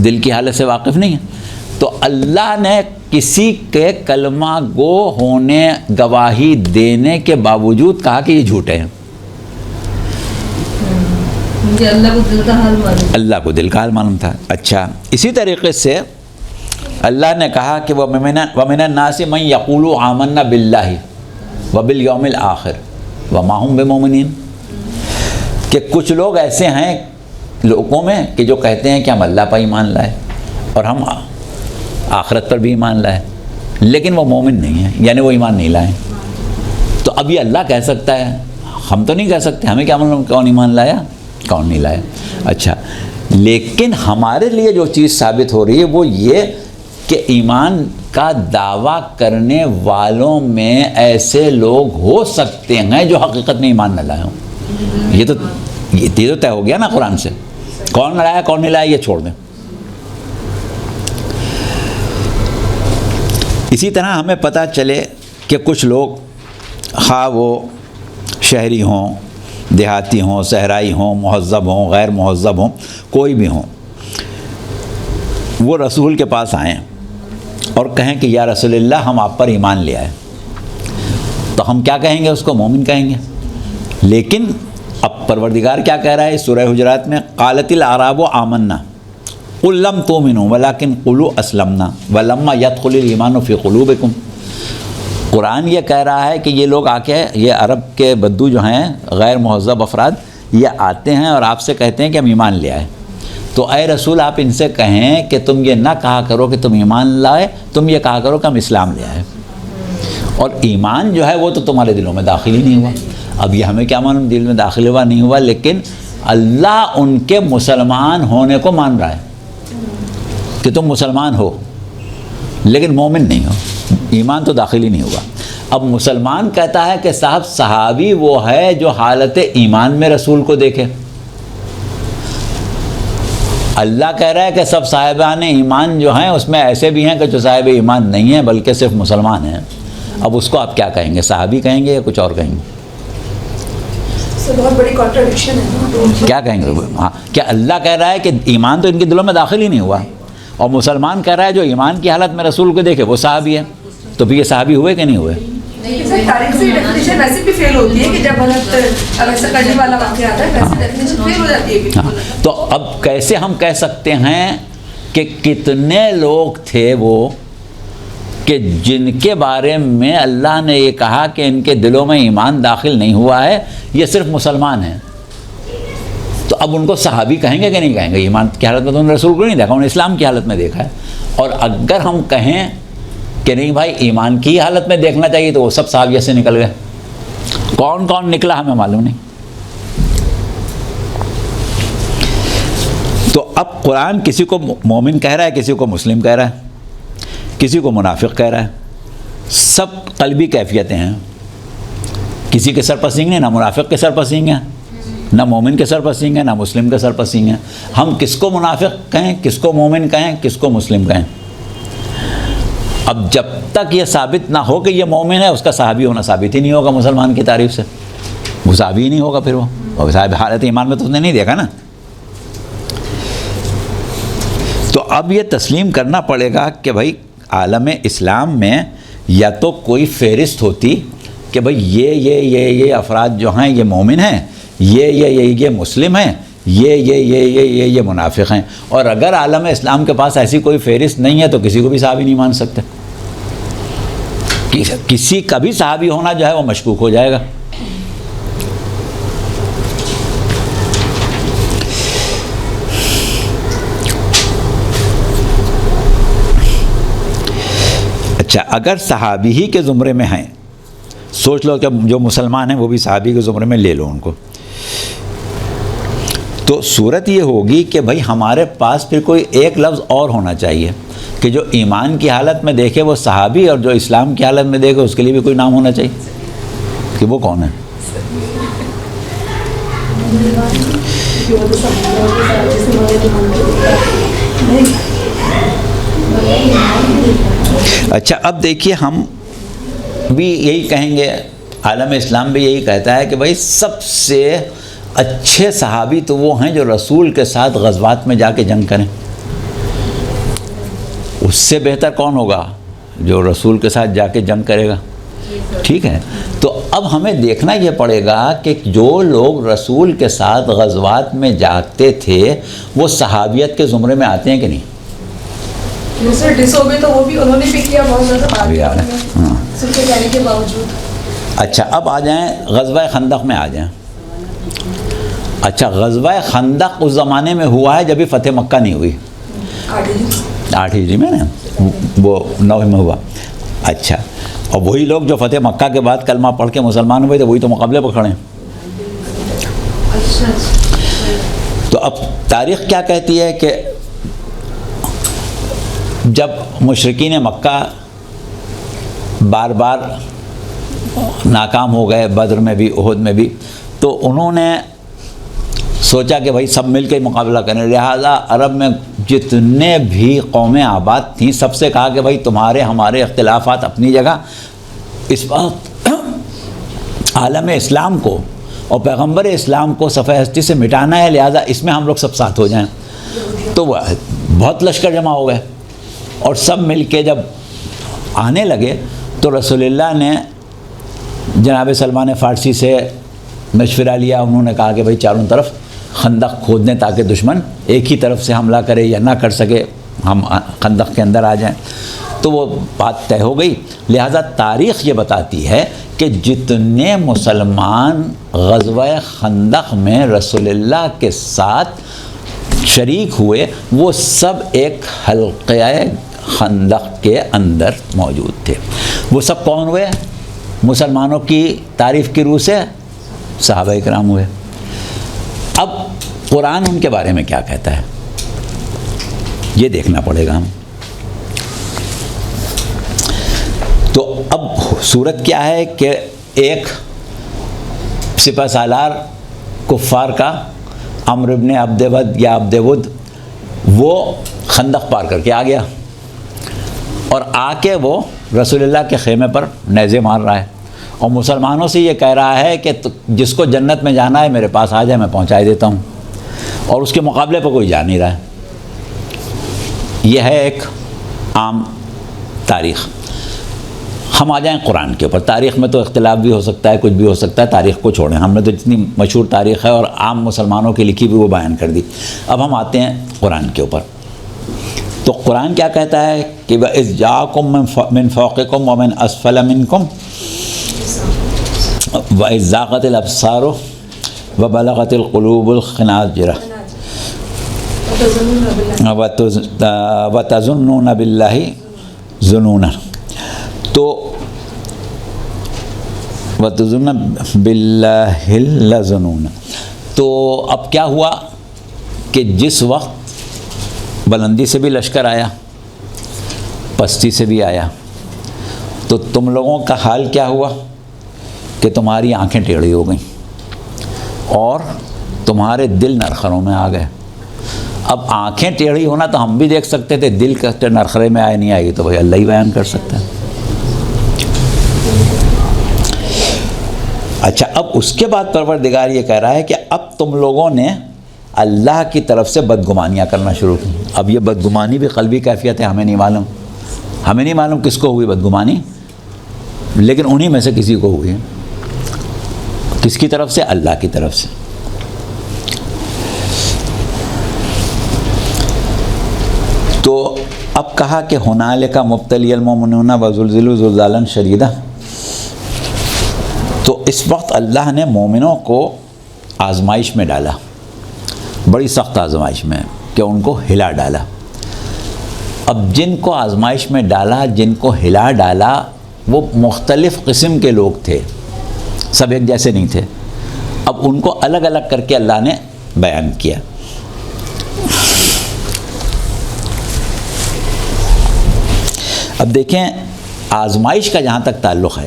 دل کی حالت سے واقف نہیں ہیں۔ تو اللہ نے کسی کے کلمہ گو ہونے، گواہی دینے کے باوجود کہا کہ یہ جھوٹے ہیں۔
اللہ کو دل کا حال معلوم،
اللہ کو دل کا حال معلوم تھا۔ اچھا، اسی طریقے سے اللہ نے کہا کہ وَمِنَ النَّاسِ مَن يَقُولُ آمَنَّا بِاللَّهِ وَبِالْيَوْمِ الْآخِرِ وَمَا هُمْ بِمُؤْمِنِينَ، کہ کچھ لوگ ایسے ہیں لوگوں میں کہ جو کہتے ہیں کہ ہم اللہ پر ایمان لائے اور ہم آخرت پر بھی ایمان لائے، لیکن وہ مومن نہیں ہیں، یعنی وہ ایمان نہیں لائے۔ تو اب یہ اللہ کہہ سکتا ہے، ہم تو نہیں کہہ سکتے، ہمیں کیا معلوم کون ایمان لایا کون نہیں لایا۔ اچھا، لیکن ہمارے لیے جو چیز ثابت ہو رہی ہے وہ یہ کہ ایمان کا دعویٰ کرنے والوں میں ایسے لوگ ہو سکتے ہیں جو حقیقت میں ایمان نہ لائے ہوں۔ یہ تو طے ہو گیا نا قرآن سے، کون لایا کون نہیں لایا یہ چھوڑ دیں۔ اسی طرح ہمیں پتہ چلے کہ کچھ لوگ خواہ وہ شہری ہوں، دیہاتی ہوں، صحرائی ہوں، مہذب ہوں، غیر مہذب ہوں، کوئی بھی ہوں، وہ رسول کے پاس آئیں اور کہیں کہ یا رسول اللہ ہم آپ پر ایمان لے آئے، تو ہم کیا کہیں گے؟ اس کو مومن کہیں گے۔ لیکن اب پروردگار کیا کہہ رہا ہے سورہ حجرات میں؟ قالت الاعراب آمنا قل لم تؤمنوا ولکن قولوا اسلمنا ولما يدخل الایمان فی قلوبکم۔ قرآن یہ کہہ رہا ہے کہ یہ لوگ آ کے، یہ عرب کے بدو جو ہیں، غیر مہذب افراد، یہ آتے ہیں اور آپ سے کہتے ہیں کہ ہم ایمان لے آئے۔ تو اے رسول آپ ان سے کہیں کہ تم یہ نہ کہا کرو کہ تم ایمان لائے، تم یہ کہا کرو کہ ہم اسلام لے آئے۔ اور ایمان جو ہے وہ تو تمہارے دلوں میں داخل ہی نہیں ہوا۔ اب یہ ہمیں کیا معلوم دل میں داخل ہوا نہیں ہوا، لیکن اللہ ان کے مسلمان ہونے کو مان رہا ہے کہ تم مسلمان ہو لیکن مومن نہیں ہو، ایمان تو داخل ہی نہیں ہوا۔ اب مسلمان کہتا ہے کہ صاحب صحابی وہ ہے جو حالت ایمان میں رسول کو دیکھے۔ اللہ کہہ رہا ہے کہ سب صاحبان ایمان جو ہیں اس میں ایسے بھی ہیں کہ جو صاحب ایمان نہیں ہیں بلکہ صرف مسلمان ہیں۔ اب اس کو آپ کیا کہیں گے؟ صحابی کہیں گے یا کچھ اور کہیں گے؟
بہت بڑی کانٹرڈکشن ہے۔
کیا کہیں گے؟ ہاں، کیا اللہ کہہ رہا ہے کہ ایمان تو ان کے دلوں میں داخل ہی نہیں ہوا، اور مسلمان کہہ رہا ہے جو ایمان کی حالت میں رسول کو دیکھے وہ صحابی ہے، تو پھر یہ صحابی ہوئے کہ نہیں ہوئے؟
تاریخ سے ڈیفینیشن ویسے بھی فیل ہوتی ہے کہ جب غلط ویسا کرنے والا واقعہ آتا ہے ویسے ڈیفینیشن فیل ہو جاتی ہے۔
ہاں، تو اب کیسے ہم کہہ سکتے ہیں کہ کتنے لوگ تھے وہ کہ جن کے بارے میں اللہ نے یہ کہا کہ ان کے دلوں میں ایمان داخل نہیں ہوا ہے، یہ صرف مسلمان ہیں، تو اب ان کو صحابی کہیں گے کہ نہیں کہیں گے؟ ایمان کی حالت میں تو انہوں نے رسول کو نہیں دیکھا، انہوں نے اسلام کی حالت میں دیکھا ہے۔ اور اگر ہم کہیں کہ نہیں بھائی ایمان کی حالت میں دیکھنا چاہیے تو وہ سب صحابیت سے نکل گئے، کون کون نکلا ہمیں معلوم نہیں۔ تو اب قرآن کسی کو مومن کہہ رہا ہے، کسی کو مسلم کہہ رہا ہے، کسی کو منافق کہہ رہا ہے، سب قلبی کیفیتیں ہیں۔ کسی کے سر پر سینگ ہیں، نہ منافق کے سر پر سینگ ہیں، نہ مومن کے سر پر سینگ ہیں، نہ مسلم کے سر پر سینگ ہیں۔ ہم کس کو منافق کہیں، کس کو مومن کہیں، کس کو مسلم کہیں؟ اب جب تک یہ ثابت نہ ہو کہ یہ مومن ہے، اس کا صحابی ہونا ثابت ہی نہیں ہوگا مسلمان کی تعریف سے، وہ صحابی ہی نہیں ہوگا پھر وہ صاحب حالت ایمان میں تو اس نے نہیں دیکھا نا۔ تو اب یہ تسلیم کرنا پڑے گا کہ بھائی عالم اسلام میں یا تو کوئی فہرست ہوتی کہ بھائی یہ افراد جو ہیں یہ مومن ہیں، یہ مسلم ہیں، یہ منافق ہیں. اور اگر عالم اسلام کے پاس ایسی کوئی فہرست نہیں ہے تو کسی کو بھی صحابی نہیں مان سکتے. کسی کا بھی صحابی ہونا جو ہے وہ مشکوک ہو جائے گا. اچھا، اگر صحابی ہی کے زمرے میں ہیں، سوچ لو کہ جو مسلمان ہیں وہ بھی صحابی کے زمرے میں لے لو ان کو، تو صورت یہ ہوگی کہ بھائی ہمارے پاس پھر کوئی ایک لفظ اور ہونا چاہیے کہ جو ایمان کی حالت میں دیکھے وہ صحابی، اور جو اسلام کی حالت میں دیکھے اس کے لیے بھی کوئی نام ہونا چاہیے کہ وہ کون ہے. اچھا، اب دیکھیے ہم بھی یہی کہیں گے، عالم اسلام بھی یہی کہتا ہے کہ بھائی سب سے اچھے صحابی تو وہ ہیں جو رسول کے ساتھ غزوات میں جا کے جنگ کریں. اس سے بہتر کون ہوگا؟ جو رسول کے ساتھ جا کے جنگ کرے گا. ٹھیک ہے، تو اب ہمیں دیکھنا یہ پڑے گا کہ جو لوگ رسول کے ساتھ غزوات میں جاتے تھے وہ صحابیت کے زمرے میں آتے ہیں کہ نہیں؟
دوسرے ڈسوبے تو وہ بھی انہوں نے بھی کیا بہت زیادہ
ابھی آ رہے ہیں. ہاں.
سب کے جانے کے باوجود.
اچھا، اب آ جائیں غزوہ خندق میں آ جائیں. اچھا، غزوہ خندق اس زمانے میں ہوا ہے جب فتح مکہ نہیں ہوئی. 8 ہجری میں نا، وہ 9 میں ہوا. اچھا، اور وہی لوگ جو فتح مکہ کے بعد کلمہ پڑھ کے مسلمان ہوئے تھے وہی تو مقابلے پہ کھڑے ہیں. تو اب تاریخ کیا کہتی ہے کہ جب مشرکین مکہ بار بار ناکام ہو گئے، بدر میں بھی احد میں بھی، تو انہوں نے سوچا کہ بھائی سب مل کے مقابلہ کریں. لہٰذا عرب میں جتنے بھی قومیں آباد تھیں سب سے کہا کہ بھائی تمہارے ہمارے اختلافات اپنی جگہ، اس وقت عالم اسلام کو اور پیغمبر اسلام کو صفحہ ہستی سے مٹانا ہے، لہٰذا اس میں ہم لوگ سب ساتھ ہو جائیں. تو وہ بہت لشکر جمع ہو گئے اور سب مل کے جب آنے لگے تو رسول اللہ نے جناب سلمان فارسی سے مشورہ لیا. انہوں نے کہا کہ بھائی چاروں طرف خندق کھود دیں تاکہ دشمن ایک ہی طرف سے حملہ کرے یا نہ کر سکے، ہم خندق کے اندر آ جائیں. تو وہ بات طے ہو گئی. لہٰذا تاریخ یہ بتاتی ہے کہ جتنے مسلمان غزوہ خندق میں رسول اللہ کے ساتھ شریک ہوئے وہ سب ایک حلقہ خندق کے اندر موجود تھے. وہ سب کون ہوئے؟ مسلمانوں کی تعریف کی روح سے صحابہ کرام ہوئے. اب قرآن ان کے بارے میں کیا کہتا ہے یہ دیکھنا پڑے گا ہم. تو اب صورت کیا ہے کہ ایک سپہ سالار کفار کا عمرو ابن عبد ود یا عبد ود وہ خندق پار کر کے آ گیا اور آ کے وہ رسول اللہ کے خیمے پر نیزے مار رہا ہے اور مسلمانوں سے یہ کہہ رہا ہے کہ جس کو جنت میں جانا ہے میرے پاس آ جائے، میں پہنچا دیتا ہوں. اور اس کے مقابلے پہ کوئی جا نہیں رہا ہے. یہ ہے ایک عام تاریخ. ہم آ جائیں قرآن کے اوپر. تاریخ میں تو اختلاف بھی ہو سکتا ہے، کچھ بھی ہو سکتا ہے، تاریخ کو چھوڑیں. ہم نے تو جتنی مشہور تاریخ ہے اور عام مسلمانوں کی لکھی بھی وہ بیان کر دی. اب ہم آتے ہیں قرآن کے اوپر. تو قرآن کیا کہتا ہے کہ وَإِذْ جَاءَكُم مِّن فَوْقِكُمْ وَمِنْ أَسْفَلَ مِنْكُمْ وَإِذْ زَاغَتِ الْأَبْصَارُ وَبَلَغَتِ الْقُلُوبُ الْحَنَاجِرَ وَتَظُنُّونَ بِاللَّهِ ظُنُونًا. تو وَتَظُنُّونَ بِاللَّهِ الظُّنُونَ. تو اب کیا ہوا کہ جس وقت بلندی سے بھی لشکر آیا، پستی سے بھی آیا، تو تم لوگوں کا حال کیا ہوا کہ تمہاری آنکھیں ٹیڑھی ہو گئیں اور تمہارے دل نرخروں میں آ گئے. اب آنکھیں ٹیڑھی ہونا تو ہم بھی دیکھ سکتے تھے، دل کا نرخرے میں آئے نہیں آئے تو بھائی اللہ ہی بیان کر سکتا ہے. اچھا، اب اس کے بعد پروردگار یہ کہہ رہا ہے کہ اب تم لوگوں نے اللہ کی طرف سے بدگمانیاں کرنا شروع کی. اب یہ بدگمانی بھی قلبی کیفیت ہے، ہمیں نہیں معلوم کس کو ہوئی بدگمانی، لیکن انہی میں سے کسی کو ہوئی ہے. کس کی طرف سے؟ اللہ کی طرف سے. تو اب کہا کہ ہنالک مبتلی المؤمنون وزلزلوا زلزالا شدیدا، تو اس وقت اللہ نے مومنوں کو آزمائش میں ڈالا، بڑی سخت آزمائش میں، کہ ان کو ہلا ڈالا۔ اب جن کو آزمائش میں ڈالا، جن کو ہلا ڈالا، وہ مختلف قسم کے لوگ تھے، سب ایک جیسے نہیں تھے۔ اب ان کو الگ الگ کر کے اللہ نے بیان کیا۔ اب دیکھیں آزمائش کا جہاں تک تعلق ہے،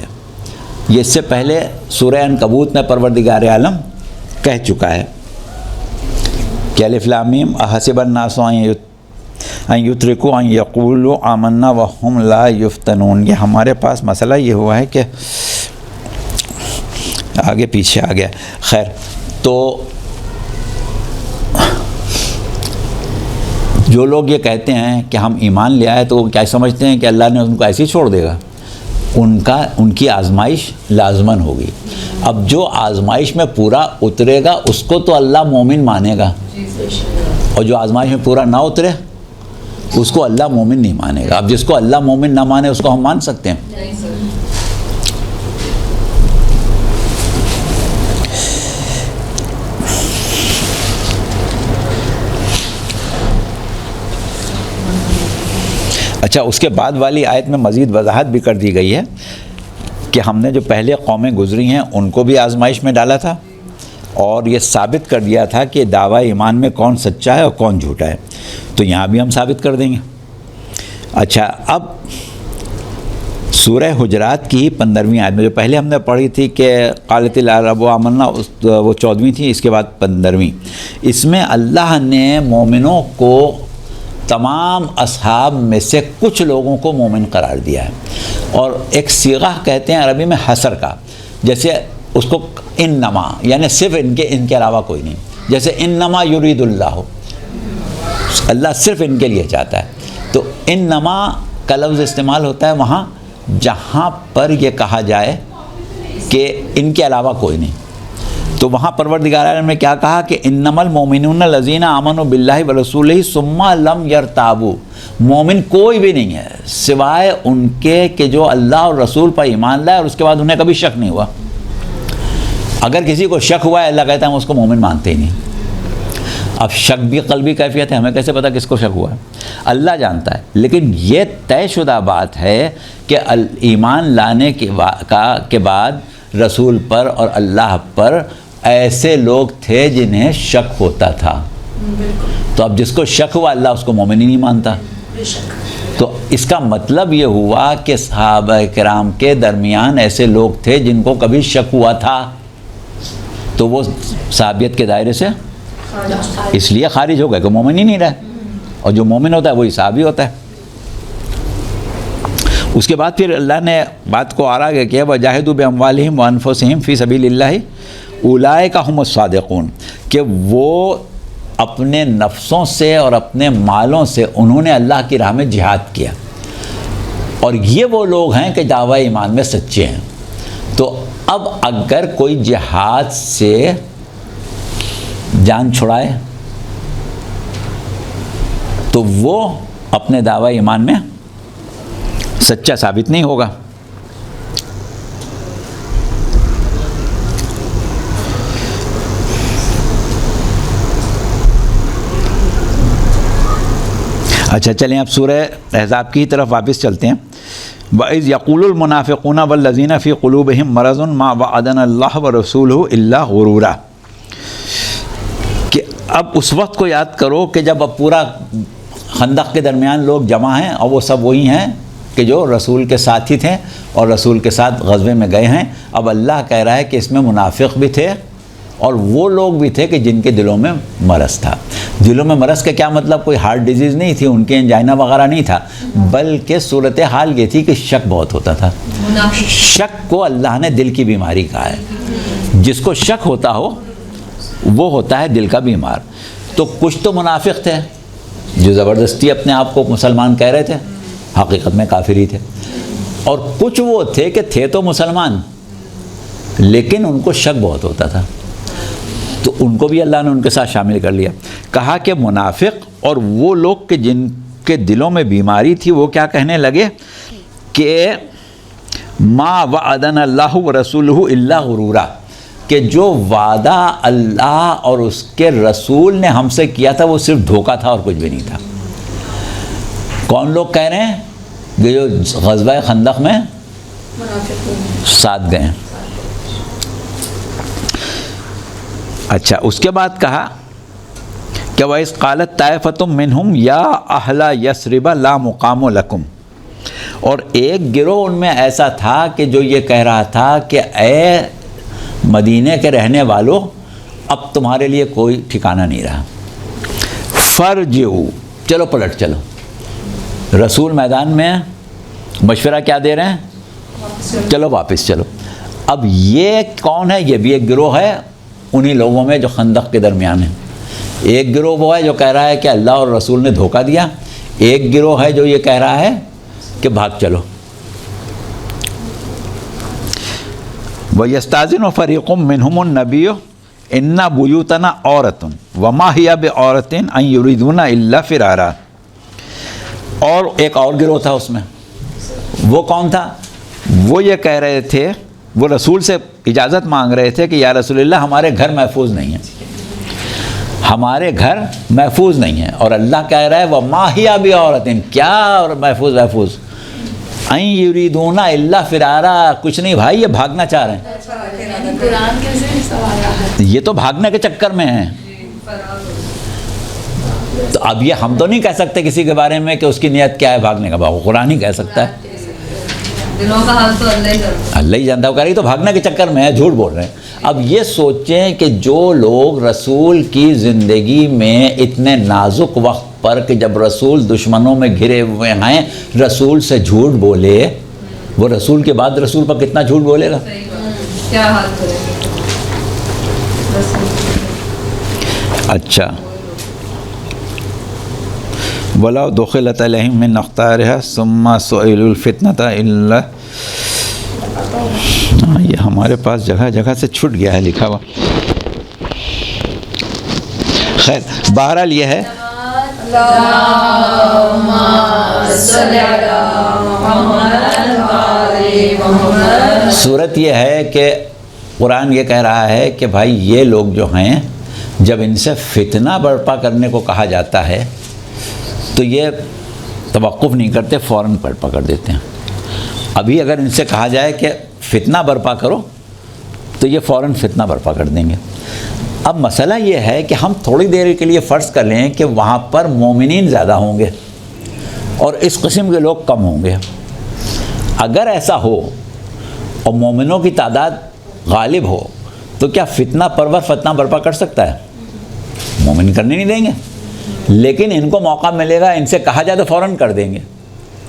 یہ اس سے پہلے سورہ عنکبوت میں پروردگار عالم کہہ چکا ہے کہ الف لام میم احسب الناس ان یترکوا ان یقولوا آمنا وهم لا یفتنون۔ یہ ہمارے پاس مسئلہ یہ ہوا ہے کہ آگے پیچھے آ گیا، خیر، تو جو لوگ یہ کہتے ہیں کہ ہم ایمان لے آئے، تو وہ کیا سمجھتے ہیں کہ اللہ نے ان کو ایسے ہی چھوڑ دے گا؟ ان کی آزمائش لازماً ہوگی۔ اب جو آزمائش میں پورا اترے گا اس کو تو اللہ مومن مانے گا، اور جو آزمائش میں پورا نہ اترے اس کو اللہ مومن نہیں مانے گا۔ اب جس کو اللہ مومن نہ مانے اس کو ہم مان سکتے ہیں؟ اچھا، اس کے بعد والی آیت میں مزید وضاحت بھی کر دی گئی ہے کہ ہم نے جو پہلے قومیں گزری ہیں ان کو بھی آزمائش میں ڈالا تھا، اور یہ ثابت کر دیا تھا کہ دعویٰ ایمان میں کون سچا ہے اور کون جھوٹا ہے، تو یہاں بھی ہم ثابت کر دیں گے۔ اچھا، اب سورہ حجرات کی 15ویں آیت میں جو پہلے ہم نے پڑھی تھی کہ قالت العرب آمنا، وہ 14ویں تھی، اس کے بعد 15ویں، اس میں اللہ نے مومنوں کو تمام اصحاب میں سے کچھ لوگوں کو مومن قرار دیا ہے، اور ایک صیغہ کہتے ہیں عربی میں حصر کا، جیسے اس کو انما، یعنی صرف ان کے علاوہ کوئی نہیں، جیسے انما یرید اللہ، اللہ صرف ان کے لیے چاہتا ہے، تو انما کا لفظ استعمال ہوتا ہے وہاں جہاں پر یہ کہا جائے کہ ان کے علاوہ کوئی نہیں۔ تو وہاں پروردگار عالم نے کیا کہا کہ انما المؤمنون الذین آمنوا باللہ ورسولہ ثم لم یرتابوا، مومن کوئی بھی نہیں ہے سوائے ان کے کہ جو اللہ اور رسول پر ایمان لائے اور اس کے بعد انہیں کبھی شک نہیں ہوا۔ اگر کسی کو شک ہوا ہے، اللہ کہتا ہے ہم اس کو مومن مانتے ہی نہیں۔ اب شک بھی قلبی کیفیت ہے، ہمیں کیسے پتہ کس کو شک ہوا ہے؟ اللہ جانتا ہے، لیکن یہ طے شدہ بات ہے کہ ایمان لانے کے بعد رسول پر اور اللہ پر ایسے لوگ تھے جنہیں شک ہوتا تھا، تو اب جس کو شک ہوا اللہ اس کو مومن ہی نہیں مانتا۔ تو اس کا مطلب یہ ہوا کہ صحابہ کرام کے درمیان ایسے لوگ تھے جن کو کبھی شک ہوا تھا، تو وہ صحابیت کے دائرے سے اس لیے خارج ہو گئے کہ مومن ہی نہیں رہے، اور جو مومن ہوتا ہے وہی صحابی ہوتا ہے۔ اس کے بعد پھر اللہ نے بات کو اور آگے کیا، وَجَاهِدُوا بِأَمْوَالِهِمْ وَأَنفُسِهِمْ فِي سَبِيلِ اللَّهِ اولئک هم الصادقون، کہ وہ اپنے نفسوں سے اور اپنے مالوں سے انہوں نے اللہ کی راہ میں جہاد کیا، اور یہ وہ لوگ ہیں کہ دعویٰ ایمان میں سچے ہیں۔ تو اب اگر کوئی جہاد سے جان چھڑائے تو وہ اپنے دعویٰ ایمان میں سچا ثابت نہیں ہوگا۔ اچھا، چلیں اب سورہ احزاب کی طرف واپس چلتے ہیں۔ وَإِذْ يَقُولُ الْمُنَافِقُونَ وَالَّذِينَ فِي قُلُوبِهِمْ مَرَضٌ مَا وَعَدَنَا اللَّهُ وَرَسُولُهُ إِلَّا غُرُورًا، کہ اب اس وقت کو یاد کرو کہ جب اب پورا خندق کے درمیان لوگ جمع ہیں، اور وہ سب وہی ہیں کہ جو رسول کے ساتھی تھے اور رسول کے ساتھ غزوے میں گئے ہیں۔ اب اللہ کہہ رہا ہے کہ اس میں منافق بھی تھے اور وہ لوگ بھی تھے کہ جن کے دلوں میں مرض تھا۔ دلوں میں مرض کا کیا مطلب؟ کوئی ہارٹ ڈیزیز نہیں تھی، ان کے انجائنا وغیرہ نہیں تھا، بلکہ صورتحال یہ تھی کہ شک بہت ہوتا تھا۔ شک کو اللہ نے دل کی بیماری کہا ہے، جس کو شک ہوتا ہو وہ ہوتا ہے دل کا بیمار۔ تو کچھ تو منافق تھے جو زبردستی اپنے آپ کو مسلمان کہہ رہے تھے، حقیقت میں کافر ہی تھے، اور کچھ وہ تھے تو مسلمان لیکن ان کو شک بہت ہوتا تھا، تو ان کو بھی اللہ نے ان کے ساتھ شامل کر لیا۔ کہا کہ منافق اور وہ لوگ کہ جن کے دلوں میں بیماری تھی وہ کیا کہنے لگے کہ ما وعدنا اللہ ورسولہ الا غرورا، کہ جو وعدہ اللہ اور اس کے رسول نے ہم سے کیا تھا وہ صرف دھوکہ تھا اور کچھ بھی نہیں تھا۔ کون لوگ کہہ رہے ہیں کہ جو غزوہ خندق میں ساتھ گئے ہیں۔ اچھا، اس کے بعد کہا کہ وَإِذْ قَالَتْ طَائِفَةٌ مِّنْهُمْ يَا أَهْلَ يَثْرِبَ لَا مُقَامُ لَكُمْ، اور ایک گروہ ان میں ایسا تھا کہ جو یہ کہہ رہا تھا کہ اے مدینے کے رہنے والوں، اب تمہارے لیے کوئی ٹھکانہ نہیں رہا۔ فَارْجِعُوا، چلو پلٹ چلو۔ رسول میدان میں مشورہ کیا دے رہے ہیں؟ چلو واپس چلو۔ اب یہ کون ہے؟ یہ بھی ایک گروہ ہے انہی لوگوں میں جو خندق کے درمیان ہیں۔ ایک گروہ وہ ہے جو کہہ رہا ہے کہ اللہ اور رسول نے دھوکہ دیا، ایک گروہ ہے جو یہ کہہ رہا ہے کہ بھاگ چلو۔ وَيَسْتَأْذِنُ فَرِيقٌ مِّنْهُمُ النَّبِيُّ إِنَّ بُيُوتَنَا عَوْرَةٌ وَمَا هِيَ بِعَوْرَةٍ أَن يُرِيدُونَ إِلَّا فِرَارًا۔ اور ایک اور گروہ تھا اس میں، وہ کون تھا؟ وہ یہ کہہ رہے تھے، وہ رسول سے اجازت مانگ رہے تھے کہ یا رسول اللہ ہمارے گھر محفوظ نہیں ہیں، ہمارے گھر محفوظ نہیں ہیں، اور اللہ کہہ رہا ہے وَمَا هِيَ بِعَوْرَةٍ، کیا اور محفوظ أَن يُرِيدُونَ إِلَّا فِرَارًا، کچھ نہیں بھائی، یہ بھاگنا چاہ رہے ہیں۔
قرآن کیسے سوال ہے؟
یہ تو بھاگنے کے چکر میں ہیں۔ تو اب یہ ہم تو نہیں کہہ سکتے کسی کے بارے میں کہ اس کی نیت کیا ہے بھاگنے کا، قرآن ہی کہہ سکتا ہے۔
دلوں کا حال تو اللہ ہی جانتا ہے۔
اللہ ہی جانتا ہے، وہ کہہ رہی تو بھاگنے کے چکر میں ہے، جھوٹ بول رہے ہیں۔ اب یہ سوچیں کہ جو لوگ رسول کی زندگی میں اتنے نازک وقت پر کہ جب رسول دشمنوں میں گھرے ہوئے ہیں رسول سے جھوٹ بولے، وہ رسول کے بعد رسول پر کتنا جھوٹ بولے گا؟
صحیح بات، کیا حال کرے گا۔
اچھا، وَلَوْ دُخِلَتْ عَلَيْهِمْ مِنْ أَقْطَارِهَا ثُمَّ سُئِلُوا الْفِتْنَةَ إِلَّا، یہ ہمارے پاس جگہ جگہ سے چھٹ گیا ہے لکھا ہوا۔ خیر، بہرحال یہ ہے صورت یہ ہے کہ قرآن یہ کہہ رہا ہے کہ بھائی یہ لوگ جو ہیں جب ان سے فتنہ برپا کرنے کو کہا جاتا ہے تو یہ توقف نہیں کرتے، فوراً برپا کر دیتے ہیں۔ ابھی اگر ان سے کہا جائے کہ فتنہ برپا کرو تو یہ فوراً فتنہ برپا کر دیں گے۔ اب مسئلہ یہ ہے کہ ہم تھوڑی دیر کے لیے فرض کر لیں کہ وہاں پر مومنین زیادہ ہوں گے اور اس قسم کے لوگ کم ہوں گے۔ اگر ایسا ہو اور مومنوں کی تعداد غالب ہو تو کیا فتنہ پرور فتنہ برپا کر سکتا ہے؟ مومن کرنے نہیں دیں گے، لیکن ان کو موقع ملے گا، ان سے کہا جائے تو فوراً کر دیں گے۔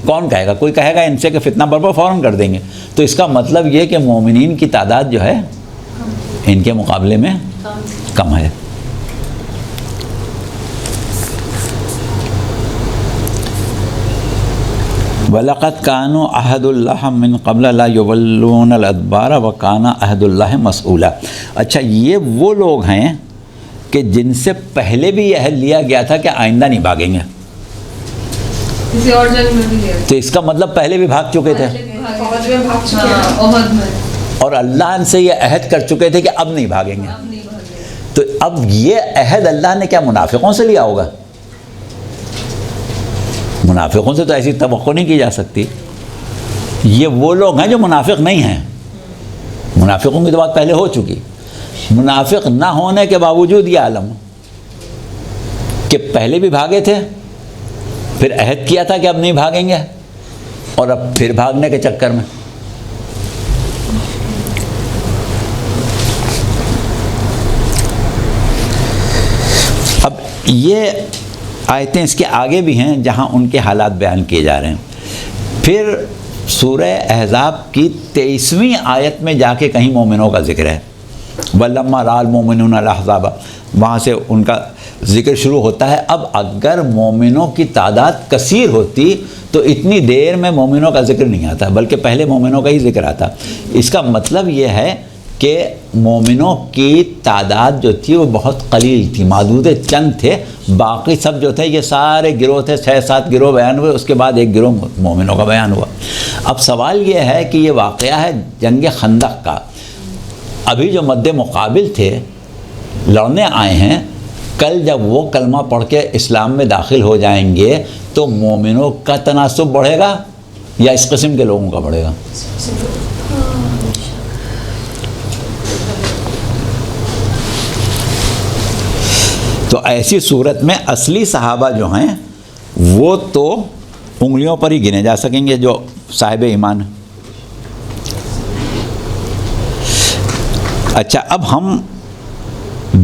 کون کہے گا؟ کوئی کہے گا ان سے کہ فتنہ برپا، فوراً کر دیں گے۔ تو اس کا مطلب یہ کہ مومنین کی تعداد جو ہے ان کے مقابلے میں کم ہے۔ وَلَقَدْ كَانُوا عَهْدُ اللَّهِ مِنْ قَبْلَ لَا يُوَلُّونَ الْأَدْبَارَ وَكَانَ عَهْدُ اللَّهِ مَسْئُولًا۔ اچھا، یہ وہ لوگ ہیں کہ جن سے پہلے بھی یہ عہد لیا گیا تھا کہ آئندہ نہیں بھاگیں گے،
کسی اور جنگ میں بھی لیا،
تو اس کا مطلب پہلے بھی بھاگ چکے تھے،
فوج میں بھاگ چکے ہیں۔
احد میں
اور اللہ ان سے یہ عہد کر چکے تھے کہ اب نہیں بھاگیں گے۔
اب نہیں بھاگے۔
تو اب یہ عہد اللہ نے کیا منافقوں سے لیا ہوگا؟ منافقوں سے تو ایسی توقع نہیں کی جا سکتی۔ یہ وہ لوگ ہیں جو منافق نہیں ہیں، منافقوں کی تو بات پہلے ہو چکی۔ منافق نہ ہونے کے باوجود یہ عالم کہ پہلے بھی بھاگے تھے، پھر عہد کیا تھا کہ اب نہیں بھاگیں گے، اور اب پھر بھاگنے کے چکر میں۔ اب یہ آیتیں اس کے آگے بھی ہیں جہاں ان کے حالات بیان کیے جا رہے ہیں۔ پھر سورہ احزاب کی 23ویں آیت میں جا کے کہیں مومنوں کا ذکر ہے، وَلَمَّا رَأَى الْمُؤْمِنُونَ الْأَحْزَابَ، وہاں سے ان کا ذکر شروع ہوتا ہے۔ اب اگر مومنوں کی تعداد کثیر ہوتی تو اتنی دیر میں مومنوں کا ذکر نہیں آتا، بلکہ پہلے مومنوں کا ہی ذکر آتا۔ اس کا مطلب یہ ہے کہ مومنوں کی تعداد جو تھی وہ بہت قلیل تھی، معدود چند تھے، باقی سب جو تھے یہ سارے گروہ تھے، 6-7 گروہ بیان ہوئے، اس کے بعد ایک گروہ مومنوں کا بیان ہوا۔ اب سوال یہ ہے کہ یہ واقعہ ہے جنگ خندق کا، ابھی جو مد مقابل تھے لڑنے آئے ہیں، کل جب وہ کلمہ پڑھ کے اسلام میں داخل ہو جائیں گے تو مومنوں کا تناسب بڑھے گا یا اس قسم کے لوگوں کا بڑھے گا؟ تو ایسی صورت میں اصلی صحابہ جو ہیں وہ تو انگلیوں پر ہی گنے جا سکیں گے جو صاحب ایمان ہیں۔ اچھا، اب ہم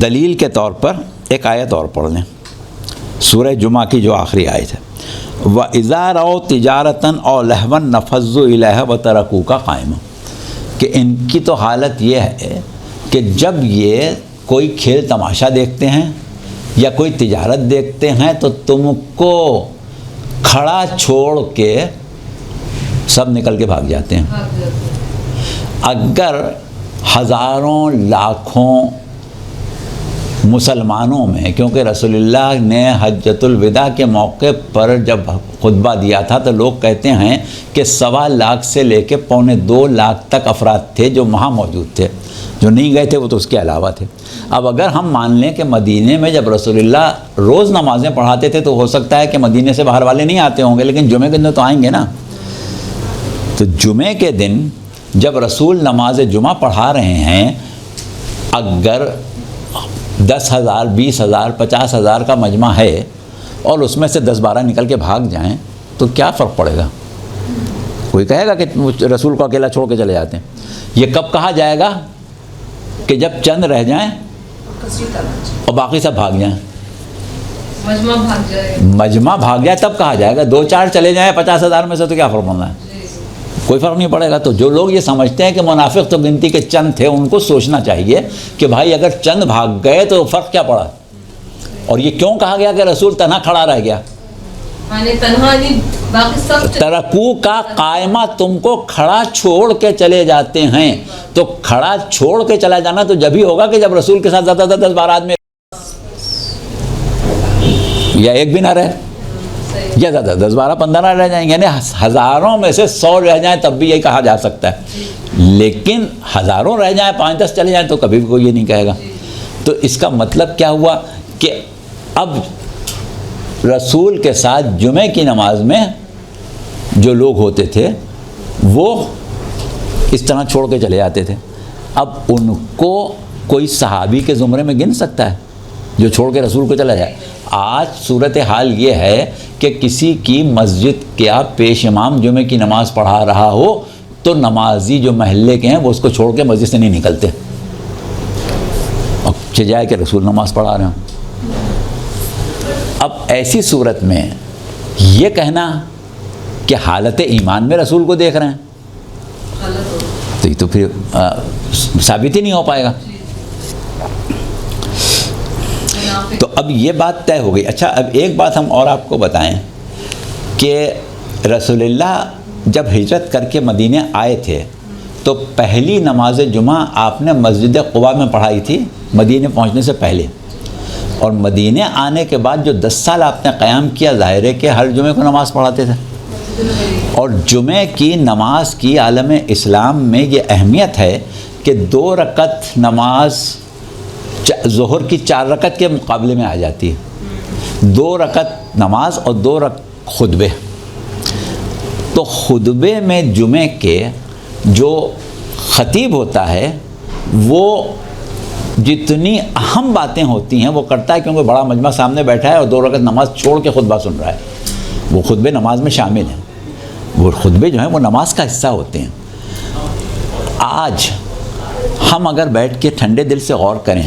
دلیل کے طور پر ایک آیت اور پڑھ لیں، سورہ جمعہ کی جو آخری آیت ہے، وَإِذَا رَأَوْا تِجَارَةً أَوْ لَهْوًا انفضوا إِلَيْهَا وَتَرَكُوكَ قَائِمًا، کہ ان کی تو حالت یہ ہے کہ جب یہ کوئی کھیل تماشا دیکھتے ہیں یا کوئی تجارت دیکھتے ہیں تو تم کو کھڑا چھوڑ کے سب نکل کے بھاگ جاتے ہیں۔ اگر ہزاروں لاکھوں مسلمانوں میں، کیونکہ رسول اللہ نے حجۃ الوداع کے موقع پر جب خطبہ دیا تھا تو لوگ کہتے ہیں کہ 1.25 لاکھ سے لے کے 1.25 لاکھ تک افراد تھے جو وہاں موجود تھے، جو نہیں گئے تھے وہ تو اس کے علاوہ تھے۔ اب اگر ہم مان لیں کہ مدینے میں جب رسول اللہ روز نمازیں پڑھاتے تھے تو ہو سکتا ہے کہ مدینے سے باہر والے نہیں آتے ہوں گے، لیکن جمعے کے دن تو آئیں گے نا۔ تو جمعے کے دن جب رسول نماز جمعہ پڑھا رہے ہیں، اگر 10,000 20,000 50,000 کا مجمع ہے اور اس میں سے 10-12 نکل کے بھاگ جائیں تو کیا فرق پڑے گا؟ کوئی کہے گا کہ رسول کو اکیلا چھوڑ کے چلے جاتے ہیں۔ یہ کب کہا جائے گا؟ کہ جب چند رہ جائیں اور باقی سب بھاگ جائیں،
مجمع بھاگ جائے،
مجمع بھاگ جائے تب کہا جائے گا۔ 2-4 چلے جائیں 50,000 میں سے تو کیا فرق پڑنا ہے؟ کوئی فرق نہیں پڑے گا۔ تو جو لوگ یہ سمجھتے ہیں کہ منافق تو گنتی کے چند تھے، ان کو سوچنا چاہیے کہ بھائی اگر چند بھاگ گئے تو فرق کیا پڑا، اور یہ کیوں کہا گیا کہ رسول تنہا کھڑا رہ گیا؟
تنہا نہیں، باقی سب
ترکو کا قائمہ، تم کو کھڑا چھوڑ کے چلے جاتے ہیں۔ تو کھڑا چھوڑ کے چلا جانا تو جب ہی ہوگا کہ جب رسول کے ساتھ زیادہ 10-12 آدمی یا ایک بھی نہ رہے، یا زیادہ 10-12-15 رہ جائیں گے، یعنی ہزاروں میں سے 100 رہ جائیں تب بھی یہی کہا جا سکتا ہے، لیکن ہزاروں رہ جائیں 5-10 چلے جائیں تو کبھی بھی کوئی یہ نہیں کہے گا۔ تو اس کا مطلب کیا ہوا کہ اب رسول کے ساتھ جمعے کی نماز میں جو لوگ ہوتے تھے وہ اس طرح چھوڑ کے چلے جاتے تھے۔ اب ان کو کوئی صحابی کے زمرے میں گن سکتا ہے جو چھوڑ کے رسول کو چلا جائے؟ آج صورتحال یہ ہے کہ کسی کی مسجد کیا پیش امام جمعے کی نماز پڑھا رہا ہو تو نمازی جو محلے کے ہیں وہ اس کو چھوڑ کے مسجد سے نہیں نکلتے، اب جائے کہ رسول نماز پڑھا رہے ہیں۔ اب ایسی صورت میں یہ کہنا کہ حالت ایمان میں رسول کو دیکھ رہے ہیں تو یہ تو پھر ثابت ہی نہیں ہو پائے گا۔ تو اب یہ بات طے ہو گئی۔ اچھا، اب ایک بات ہم اور آپ کو بتائیں کہ رسول اللہ جب ہجرت کر کے مدینے آئے تھے تو پہلی نماز جمعہ آپ نے مسجد قباء میں پڑھائی تھی مدینے پہنچنے سے پہلے، اور مدینے آنے کے بعد جو 10 سال آپ نے قیام کیا، ظاہر ہے کہ ہر جمعے کو نماز پڑھاتے تھے، اور جمعے کی نماز کی عالم اسلام میں یہ اہمیت ہے کہ 2 رکعت نماز ظہر کی 4 رکعت کے مقابلے میں آ جاتی ہے، 2 رکعت نماز اور 2 خطبے۔ تو خطبے میں جمعے کے جو خطیب ہوتا ہے وہ جتنی اہم باتیں ہوتی ہیں وہ کرتا ہے، کیونکہ بڑا مجمع سامنے بیٹھا ہے اور 2 رکعت نماز چھوڑ کے خطبہ سن رہا ہے، وہ خطبے نماز میں شامل ہیں، وہ خطبے جو ہیں وہ نماز کا حصہ ہوتے ہیں۔ آج ہم اگر بیٹھ کے ٹھنڈے دل سے غور کریں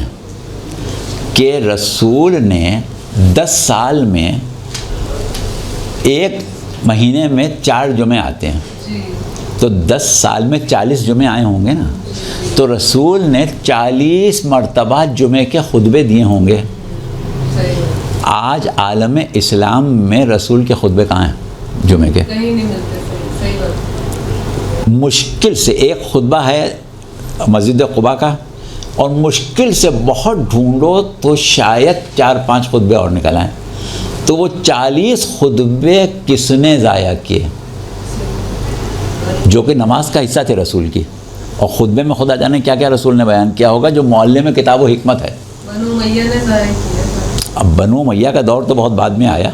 کہ رسول نے 10 سال میں ایک مہینے میں 4 جمعے آتے ہیں، تو 10 سال میں 40 جمعے آئے ہوں گے نا، تو رسول نے 40 مرتبہ جمعے کے خطبے دیے ہوں گے۔ آج عالم اسلام میں رسول کے خطبے کہاں ہیں جمعے کے؟
کہیں نہیں ملتے۔ صحیح بات،
مشکل سے ایک خطبہ ہے مسجد قباء کا، اور مشکل سے بہت ڈھونڈو تو شاید 4-5 خطبے اور نکل آئیں. تو وہ 40 خطبے کس نے ضائع کیے؟ جو کہ نماز کا حصہ تھے رسول کی. اور خطبے میں خدا جانے کیا کیا رسول نے بیان کیا ہوگا جو معلم میں کتاب و حکمت ہے.
بنو امیہ نے ضائع کیا تھا.
اب بنو امیہ کا دور تو بہت بعد میں آیا.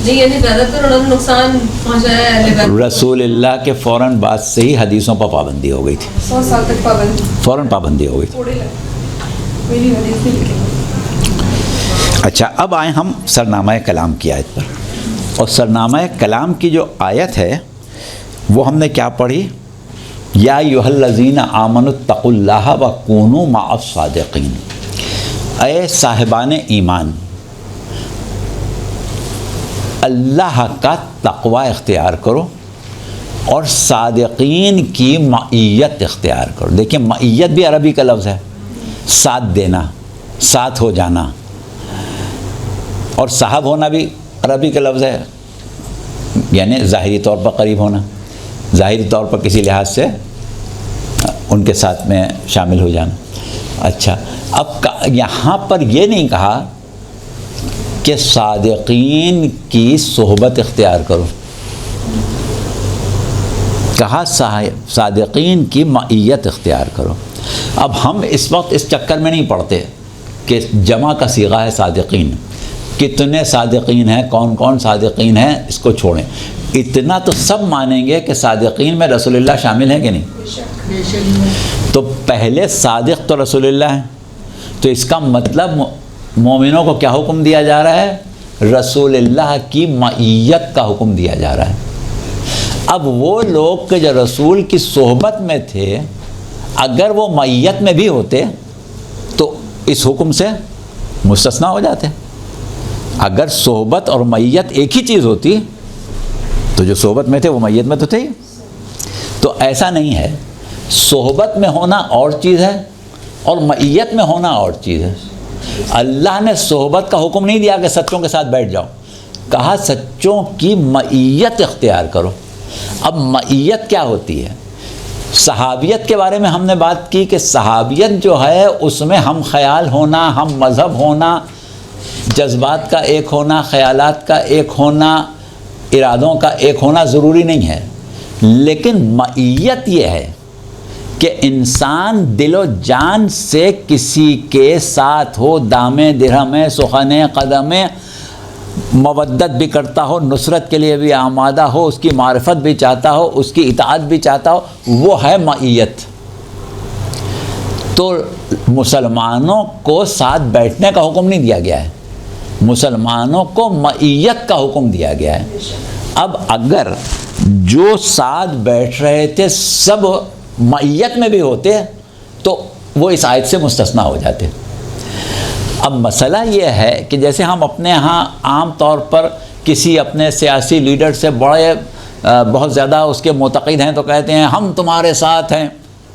نہیں یعنی زیادہ تر انہوں نے نقصان پہنچایا ہے اہل بیت.
رسول اللہ کے فوراً بعد سے ہی حدیثوں پر پابندی ہو گئی تھی.
100 سال تک پابند
فوراً پابندی ہو گئی تھی.
تھوڑے لگے میری حدیث نہیں لکھی.
اچھا اب آئیں ہم سرنامہ کلام کی آیت پر. اور سرنامہ کلام کی جو آیت ہے وہ ہم نے کیا پڑھی؟ یا ایھا الذین آمنوا اتقوا اللہ وکونوا مع الصادقین. اے صاحبان ایمان، اللہ کا تقوی اختیار کرو اور صادقین کی معیت اختیار کرو. دیکھیں معیت بھی عربی کا لفظ ہے، ساتھ دینا، ساتھ ہو جانا. اور صاحب ہونا بھی عربی کا لفظ ہے، یعنی ظاہری طور پر قریب ہونا، ظاہری طور پر کسی لحاظ سے ان کے ساتھ میں شامل ہو جانا. اچھا اب یہاں پر یہ نہیں کہا کہ صادقین کی صحبت اختیار کرو، کہا صادقین کی معیت اختیار کرو. اب ہم اس وقت اس چکر میں نہیں پڑتے کہ جمع کا صیغہ ہے صادقین، کتنے صادقین ہیں، کون کون صادقین ہیں، اس کو چھوڑیں. اتنا تو سب مانیں گے کہ صادقین میں رسول اللہ شامل ہیں کہ نہیں. تو پہلے صادق تو رسول اللہ ہیں. تو اس کا مطلب مومنوں کو کیا حکم دیا جا رہا ہے؟ رسول اللہ کی معیت کا حکم دیا جا رہا ہے. اب وہ لوگ کہ جو رسول کی صحبت میں تھے، اگر وہ معیت میں بھی ہوتے تو اس حکم سے مستثنیٰ ہو جاتے. اگر صحبت اور معیت ایک ہی چیز ہوتی تو جو صحبت میں تھے وہ معیت میں تو تھے ہی. تو ایسا نہیں ہے. صحبت میں ہونا اور چیز ہے اور معیت میں ہونا اور چیز ہے. اللہ نے صحبت کا حکم نہیں دیا کہ سچوں کے ساتھ بیٹھ جاؤ، کہا سچوں کی معیت اختیار کرو. اب معیت کیا ہوتی ہے؟ صحابیت کے بارے میں ہم نے بات کی کہ صحابیت جو ہے اس میں ہم خیال ہونا، ہم مذہب ہونا، جذبات کا ایک ہونا، خیالات کا ایک ہونا، ارادوں کا ایک ہونا ضروری نہیں ہے. لیکن معیت یہ ہے کہ انسان دل و جان سے کسی کے ساتھ ہو، دامے درہمے سخنے قدمے، مودت بھی کرتا ہو، نصرت کے لیے بھی آمادہ ہو، اس کی معرفت بھی چاہتا ہو، اس کی اطاعت بھی چاہتا ہو، وہ ہے معیت. تو مسلمانوں کو ساتھ بیٹھنے کا حکم نہیں دیا گیا ہے، مسلمانوں کو معیت کا حکم دیا گیا ہے. اب اگر جو ساتھ بیٹھ رہے تھے سب معیت میں بھی ہوتے تو وہ اس آیت سے مستثنیٰ ہو جاتے. اب مسئلہ یہ ہے کہ جیسے ہم اپنے ہاں عام طور پر کسی اپنے سیاسی لیڈر سے بڑے بہت زیادہ اس کے معتقد ہیں تو کہتے ہیں ہم تمہارے ساتھ ہیں.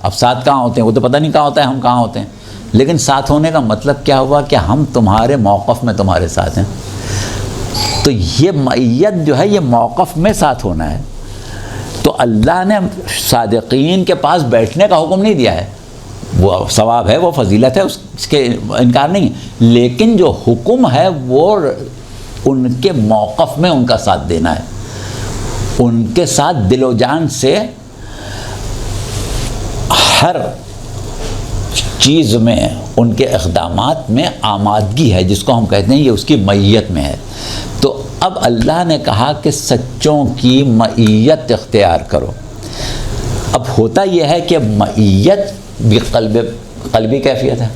اب ساتھ کہاں ہوتے ہیں وہ تو پتہ نہیں کہاں ہوتا ہے، ہم کہاں ہوتے ہیں. لیکن ساتھ ہونے کا مطلب کیا ہوا کہ ہم تمہارے موقف میں تمہارے ساتھ ہیں. تو یہ معیت جو ہے یہ موقف میں ساتھ ہونا ہے. تو اللہ نے صادقین کے پاس بیٹھنے کا حکم نہیں دیا ہے، وہ ثواب ہے، وہ فضیلت ہے، اس کے انکار نہیں. لیکن جو حکم ہے وہ ان کے موقف میں ان کا ساتھ دینا ہے، ان کے ساتھ دل و جان سے ہر چیز میں ان کے اقدامات میں آمادگی ہے، جس کو ہم کہتے ہیں یہ اس کی معیت میں ہے. تو اب اللہ نے کہا کہ سچوں کی معیت اختیار کرو. اب ہوتا یہ ہے کہ معیت بھی قلبی کیفیت ہے.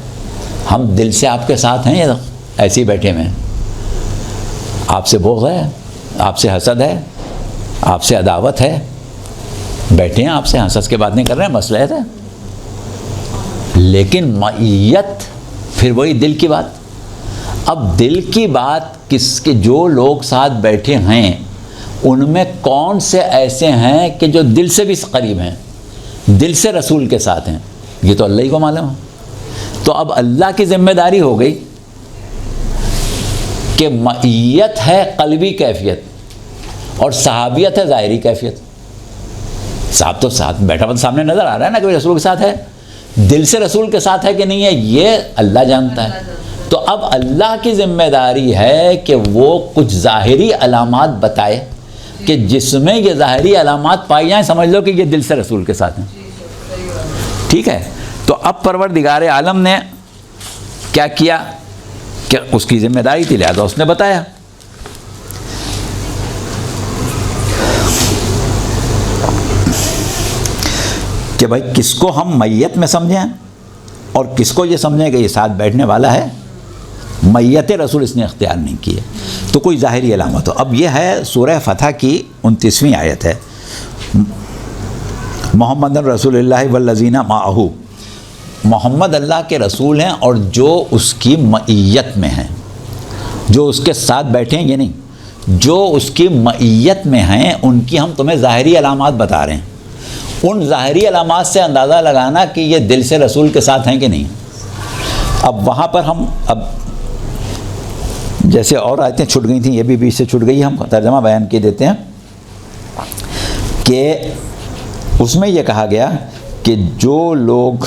ہم دل سے آپ کے ساتھ ہیں یا ایسے ہی بیٹھے ہوئے ہیں؟ آپ سے بغض ہے، آپ سے حسد ہے، آپ سے عداوت ہے، بیٹھے ہیں آپ سے ہنس کے بات نہیں کر رہے ہیں، مصلحت ہے. لیکن معیت پھر وہی دل کی بات. اب دل کی بات کس کے جو لوگ ساتھ بیٹھے ہیں ان میں کون سے ایسے ہیں کہ جو دل سے بھی قریب ہیں، دل سے رسول کے ساتھ ہیں، یہ تو اللہ ہی کو معلوم ہے. تو اب اللہ کی ذمہ داری ہو گئی کہ معیت ہے قلبی کیفیت اور صحابیت ہے ظاہری کیفیت. صاحب تو ساتھ بیٹھا ہوا سامنے نظر آ رہا ہے نا کہ رسول کے ساتھ ہے، دل سے رسول کے ساتھ ہے کہ نہیں ہے یہ اللہ جانتا ہے. تو اب اللہ کی ذمہ داری ہے کہ وہ کچھ ظاہری علامات بتائے کہ جس میں یہ ظاہری علامات پائی جائیں سمجھ لو کہ یہ دل سے رسول کے ساتھ ہیں. ٹھیک ہے. تو اب پروردگار عالم نے کیا کیا کہ اس کی ذمہ داری تھی لہذا اس نے بتایا. کہ بھائی کس کو ہم میت میں سمجھیں اور کس کو یہ سمجھیں کہ یہ ساتھ بیٹھنے والا ہے. میت رسول اس نے اختیار نہیں کی ہے تو کوئی ظاہری علامت ہو. اب یہ ہے سورہ فتح کی 29ویں آیت ہے. محمد رسول اللہ والذین معہ، محمد اللہ کے رسول ہیں اور جو اس کی معیت میں ہیں، جو اس کے ساتھ بیٹھے ہیں یہ نہیں، جو اس کی معیت میں ہیں ان کی ہم تمہیں ظاہری علامات بتا رہے ہیں. ان ظاہری علامات سے اندازہ لگانا کہ یہ دل سے رسول کے ساتھ ہیں کہ نہیں. اب وہاں پر ہم اب جیسے اور آیتیں چھٹ گئی تھیں یہ بھی بیچ سے چھٹ گئی، ہم ترجمہ بیان کیے دیتے ہیں کہ اس میں یہ کہا گیا کہ جو لوگ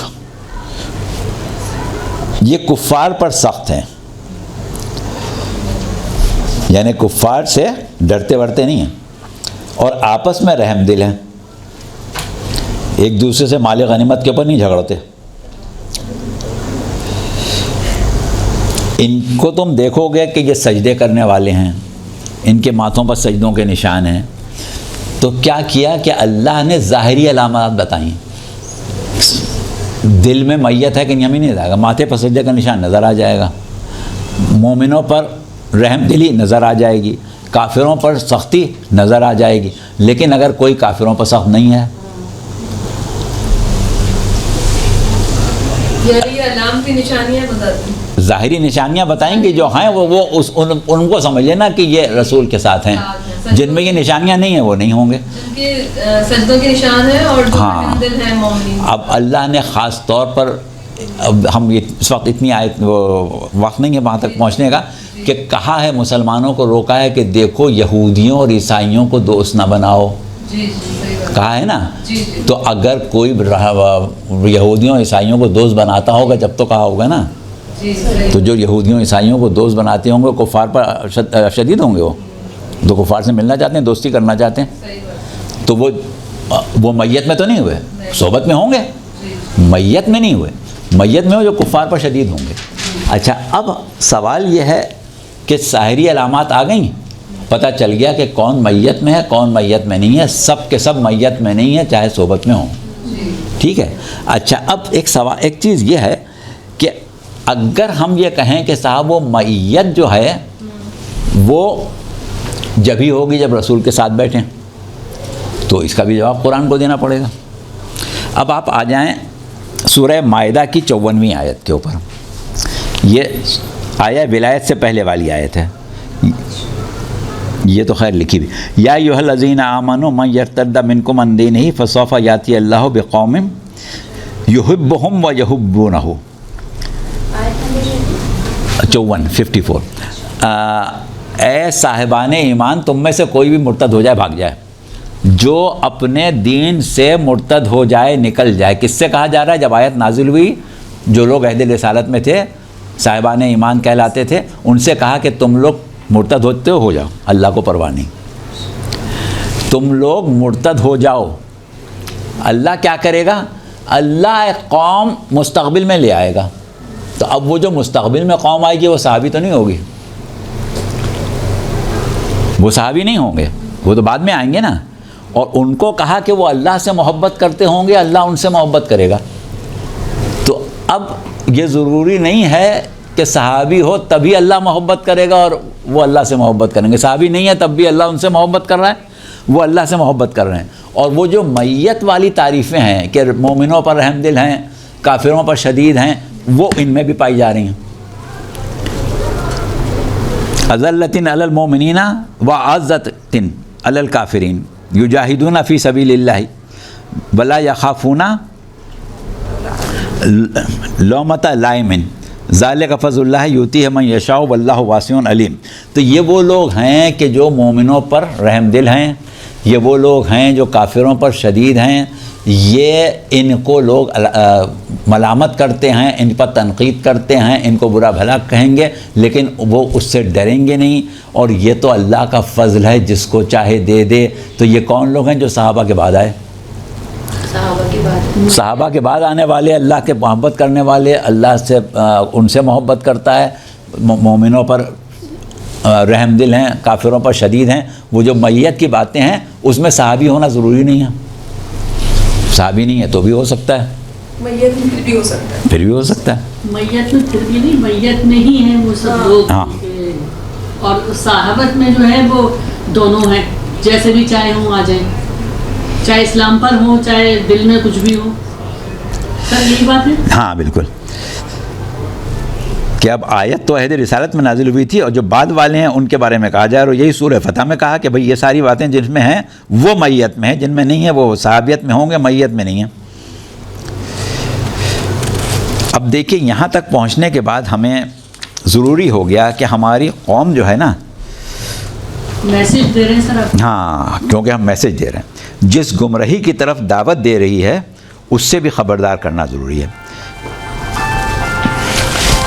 یہ کفار پر سخت ہیں، یعنی کفار سے ڈرتے ورتے نہیں ہیں اور آپس میں رحم دل ہیں، ایک دوسرے سے مال غنیمت کے اوپر نہیں جھگڑتے، ان کو تم دیکھو گے کہ یہ سجدے کرنے والے ہیں، ان کے ماتھوں پر سجدوں کے نشان ہیں. تو کیا کیا کہ اللہ نے ظاہری علامات بتائیں. دل میں میت ہے کہ نہیں ہمیں نہیں جائے گا، ماتھے پر سجدے کا نشان نظر آ جائے گا، مومنوں پر رحم دلی نظر آ جائے گی، کافروں پر سختی نظر آ جائے گی. لیکن اگر کوئی کافروں پر سخت نہیں ہے
یعنی یہ علامتی نشانیاں بتاتی ہیں،
ظاہری نشانیاں بتائیں گے جو ہیں وہ ان کو سمجھ لینا کہ یہ رسول کے ساتھ ہیں. جن میں یہ نشانیاں نہیں ہیں وہ نہیں ہوں گے،
جن کے سجدوں کے نشان ہیں اور جو دل ہے مومنین.
اب اللہ نے خاص طور پر اب ہم اس وقت اتنی وقت نہیں ہے وہاں تک پہنچنے کا کہ کہا ہے مسلمانوں کو روکا ہے کہ دیکھو یہودیوں اور عیسائیوں کو دوست نہ بناؤ. کہا ہے نا. تو اگر کوئی یہودیوں عیسائیوں کو دوست بناتا ہوگا جب تو کہا ہوگا نا. تو جو یہودیوں عیسائیوں کو دوست بناتے ہوں گے کفار پر شدید ہوں گے، وہ کفار سے ملنا چاہتے ہیں، دوستی کرنا چاہتے ہیں. تو وہ میت میں تو نہیں ہوئے، صحبت میں ہوں گے، میت میں نہیں ہوئے، میت میں ہو جو کفار پر شدید ہوں گے. اچھا اب سوال یہ ہے کہ ظاہری علامات آ گئیں، پتہ چل گیا کہ کون میت میں ہے کون میت میں نہیں ہے. سب کے سب میت میں نہیں ہے چاہے صحبت میں ہوں. ٹھیک ہے. اچھا اب ایک چیز یہ ہے کہ اگر ہم یہ کہیں کہ صاحب وہ معیت جو ہے وہ جبھی ہوگی جب رسول کے ساتھ بیٹھیں تو اس کا بھی جواب قرآن کو دینا پڑے گا. اب آپ آ جائیں سورہ مائدہ کی 54ویں آیت کے اوپر. یہ آیت ولایت سے پہلے والی آیت ہے، یہ تو خیر لکھی بھی. یا ایھا الذین آمنوا من یرتد منکم عن دینہ فسوف یاتی اللہ بقوم یحبہم ویحبونہ. 54 اے صاحبان ایمان تم میں سے کوئی بھی مرتد ہو جائے بھاگ جائے، جو اپنے دین سے مرتد ہو جائے نکل جائے. کس سے کہا جا رہا ہے؟ جب آیت نازل ہوئی جو لوگ عہد رسالت میں تھے صاحبان ایمان کہلاتے تھے ان سے کہا کہ تم لوگ مرتد ہوتے ہو جاؤ، اللہ کو پرواہ نہیں، تم لوگ مرتد ہو جاؤ. اللہ کیا کرے گا؟ اللہ ایک قوم مستقبل میں لے آئے گا. تو اب وہ جو مستقبل میں قوم آئے گی وہ صحابی تو نہیں ہوگی، وہ صحابی نہیں ہوں گے، وہ تو بعد میں آئیں گے نا. اور ان کو کہا کہ وہ اللہ سے محبت کرتے ہوں گے، اللہ ان سے محبت کرے گا. تو اب یہ ضروری نہیں ہے کہ صحابی ہو تبھی اللہ محبت کرے گا اور وہ اللہ سے محبت کریں گے. صحابی نہیں ہے تب بھی اللہ ان سے محبت کر رہا ہے، وہ اللہ سے محبت کر رہے ہیں. اور وہ جو میت والی تعریفیں ہیں کہ مومنوں پر رحم دل ہیں، کافروں پر شدید ہیں، وہ ان میں بھی پائی جا رہی ہیں. اذلۃ علی المؤمنین وعزۃ علی الکافرین یجاہدون فی سبیل اللہ ولا یخافون لومۃ لائم ذالک فضل اللہ یؤتیہ من یشاء واللہ واسع علیم. تو یہ وہ لوگ ہیں کہ جو مومنوں پر رحم دل ہیں، یہ وہ لوگ ہیں جو کافروں پر شدید ہیں، یہ ان کو لوگ ملامت کرتے ہیں، ان پر تنقید کرتے ہیں، ان کو برا بھلا کہیں گے، لیکن وہ اس سے ڈریں گے نہیں، اور یہ تو اللہ کا فضل ہے، جس کو چاہے دے دے۔ تو یہ کون لوگ ہیں جو صحابہ کے بعد آئے؟ صحابہ کے بعد آنے والے، اللہ کے محبت کرنے والے، اللہ سے ان سے محبت کرتا ہے، مومنوں پر رحم دل ہیں، کافروں پر شدید ہیں۔ وہ جو میت کی باتیں ہیں اس میں صحابی ہونا ضروری نہیں ہے، صحابی نہیں ہے تو بھی ہو سکتا ہے،
میت میں پھر بھی ہو سکتا ہے،
پھر بھی ہو سکتا ہے۔
میت میں پھر بھی نہیں، میت میں ہی ہیں وہ سب لوگ،
ہاں۔
اور صحابت میں جو ہے وہ دونوں ہیں، جیسے بھی چاہے ہوں آ جائیں، چاہے اسلام پر ہو چاہے دل میں کچھ بھی ہو، سر یہی بات ہے۔
ہاں بالکل، کہ اب آیت تو عہد رسالت میں نازل ہوئی تھی، اور جو بعد والے ہیں ان کے بارے میں کہا جائے، اور یہی سورہ فتح میں کہا کہ بھئی یہ ساری باتیں جن میں ہیں وہ میت میں ہیں، جن میں نہیں ہیں وہ صحابیت میں ہوں گے، میت میں نہیں ہیں۔ اب دیکھیں یہاں تک پہنچنے کے بعد ہمیں ضروری ہو گیا کہ ہماری قوم جو ہے نا،
میسج دے رہے ہیں سر آپ؟
ہاں، کیونکہ ہم میسج دے رہے ہیں، جس گمراہی کی طرف دعوت دے رہی ہے اس سے بھی خبردار کرنا ضروری ہے۔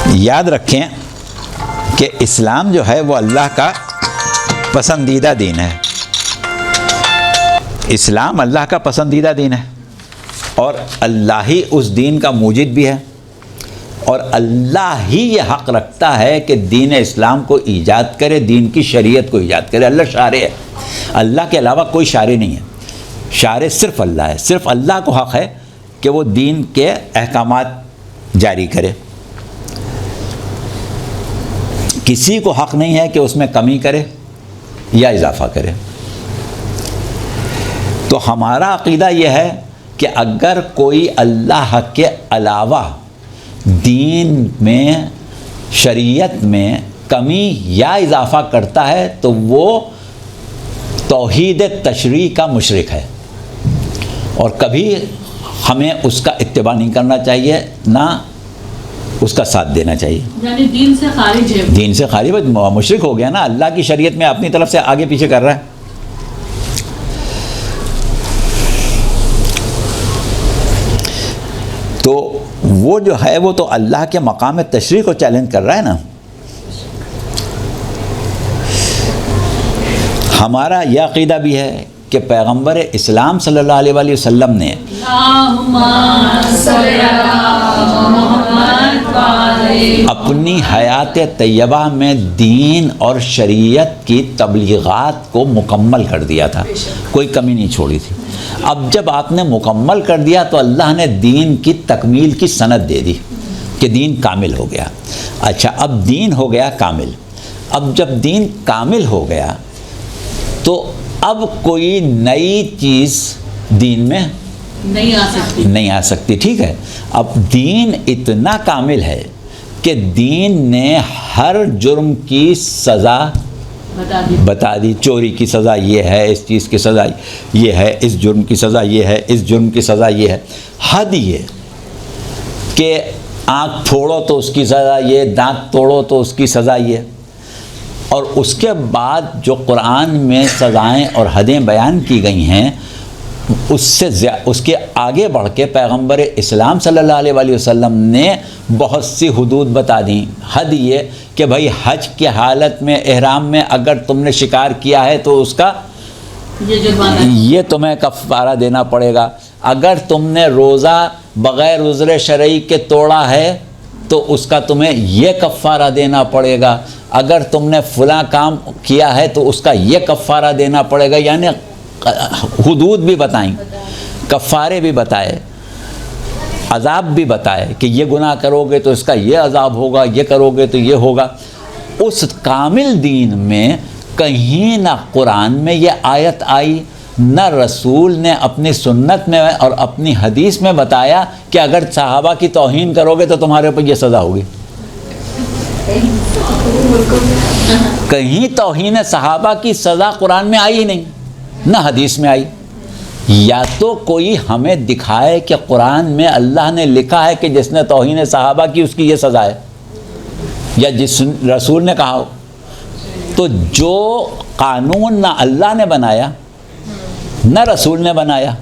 یاد رکھیں کہ اسلام جو ہے وہ اللہ کا پسندیدہ دین ہے، اسلام اللہ کا پسندیدہ دین ہے، اور اللہ ہی اس دین کا موجد بھی ہے، اور اللہ ہی یہ حق رکھتا ہے کہ دین اسلام کو ایجاد کرے، دین کی شریعت کو ایجاد کرے۔ اللہ شارع ہے، اللہ کے علاوہ کوئی شارع نہیں ہے، شارع صرف اللہ ہے، صرف اللہ کو حق ہے کہ وہ دین کے احکامات جاری کرے، کسی کو حق نہیں ہے کہ اس میں کمی کرے یا اضافہ کرے۔ تو ہمارا عقیدہ یہ ہے کہ اگر کوئی اللہ کے علاوہ دین میں، شریعت میں کمی یا اضافہ کرتا ہے تو وہ توحید تشریع کا مشرک ہے، اور کبھی ہمیں اس کا اتباع نہیں کرنا چاہیے، نہ اس کا ساتھ دینا چاہیے۔
یعنی دین سے خارج ہے،
دین سے خارج، مشرک ہو گیا نا، اللہ کی شریعت میں اپنی طرف سے آگے پیچھے کر رہا ہے۔ تو وہ جو ہے وہ تو اللہ کے مقام تشریع کو چیلنج کر رہا ہے نا۔ ہمارا یہ عقیدہ بھی ہے کہ پیغمبر اسلام صلی اللہ علیہ وآلہ وسلم نے اپنی حیات طیبہ میں دین اور شریعت کی تبلیغات کو مکمل کر دیا تھا، کوئی کمی نہیں چھوڑی تھی۔ اب جب آپ نے مکمل کر دیا تو اللہ نے دین کی تکمیل کی سند دے دی کہ دین کامل ہو گیا۔ اچھا، اب دین ہو گیا کامل، اب جب دین کامل ہو گیا تو اب کوئی نئی چیز دین میں نہیں آ سکتی، ٹھیک ہے۔ اب دین اتنا کامل ہے کہ دین نے ہر جرم کی سزا بتا دی، چوری کی سزا یہ ہے، اس چیز کی سزا یہ ہے، اس جرم کی سزا یہ ہے، اس جرم کی سزا یہ ہے۔ حد یہ کہ آنکھ پھوڑو تو اس کی سزا یہ، دانت توڑو تو اس کی سزا یہ، اور اس کے بعد جو قرآن میں سزائیں اور حدیں بیان کی گئی ہیں اس کے آگے بڑھ کے پیغمبر اسلام صلی اللہ علیہ وآلہ وسلم نے بہت سی حدود بتا دیں۔ حد یہ کہ بھائی حج کی حالت میں احرام میں اگر تم نے شکار کیا ہے تو اس کا یہ تمہیں کفارہ دینا پڑے گا، اگر تم نے روزہ بغیر عذر شرعی کے توڑا ہے تو اس کا تمہیں یہ کفارہ دینا پڑے گا، اگر تم نے فلاں کام کیا ہے تو اس کا یہ کفارہ دینا پڑے گا۔ یعنی حدود بھی بتائیں، کفارے بھی بتائے، عذاب بھی بتائے کہ یہ گناہ کرو گے تو اس کا یہ عذاب ہوگا، یہ کرو گے تو یہ ہوگا۔ اس کامل دین میں کہیں نہ قرآن میں یہ آیت آئی، نہ رسول نے اپنی سنت میں اور اپنی حدیث میں بتایا کہ اگر صحابہ کی توہین کرو گے تو تمہارے اوپر یہ سزا ہوگی۔ کہیں توہین صحابہ کی سزا قرآن میں آئی ہی نہیں، نہ حدیث میں آئی۔ یا تو کوئی ہمیں دکھائے کہ قرآن میں اللہ نے لکھا ہے کہ جس نے توہین صحابہ کی اس کی یہ سزا ہے، یا جس رسول نے کہا ہو۔ تو جو قانون نہ اللہ نے بنایا نہ رسول نے بنایا.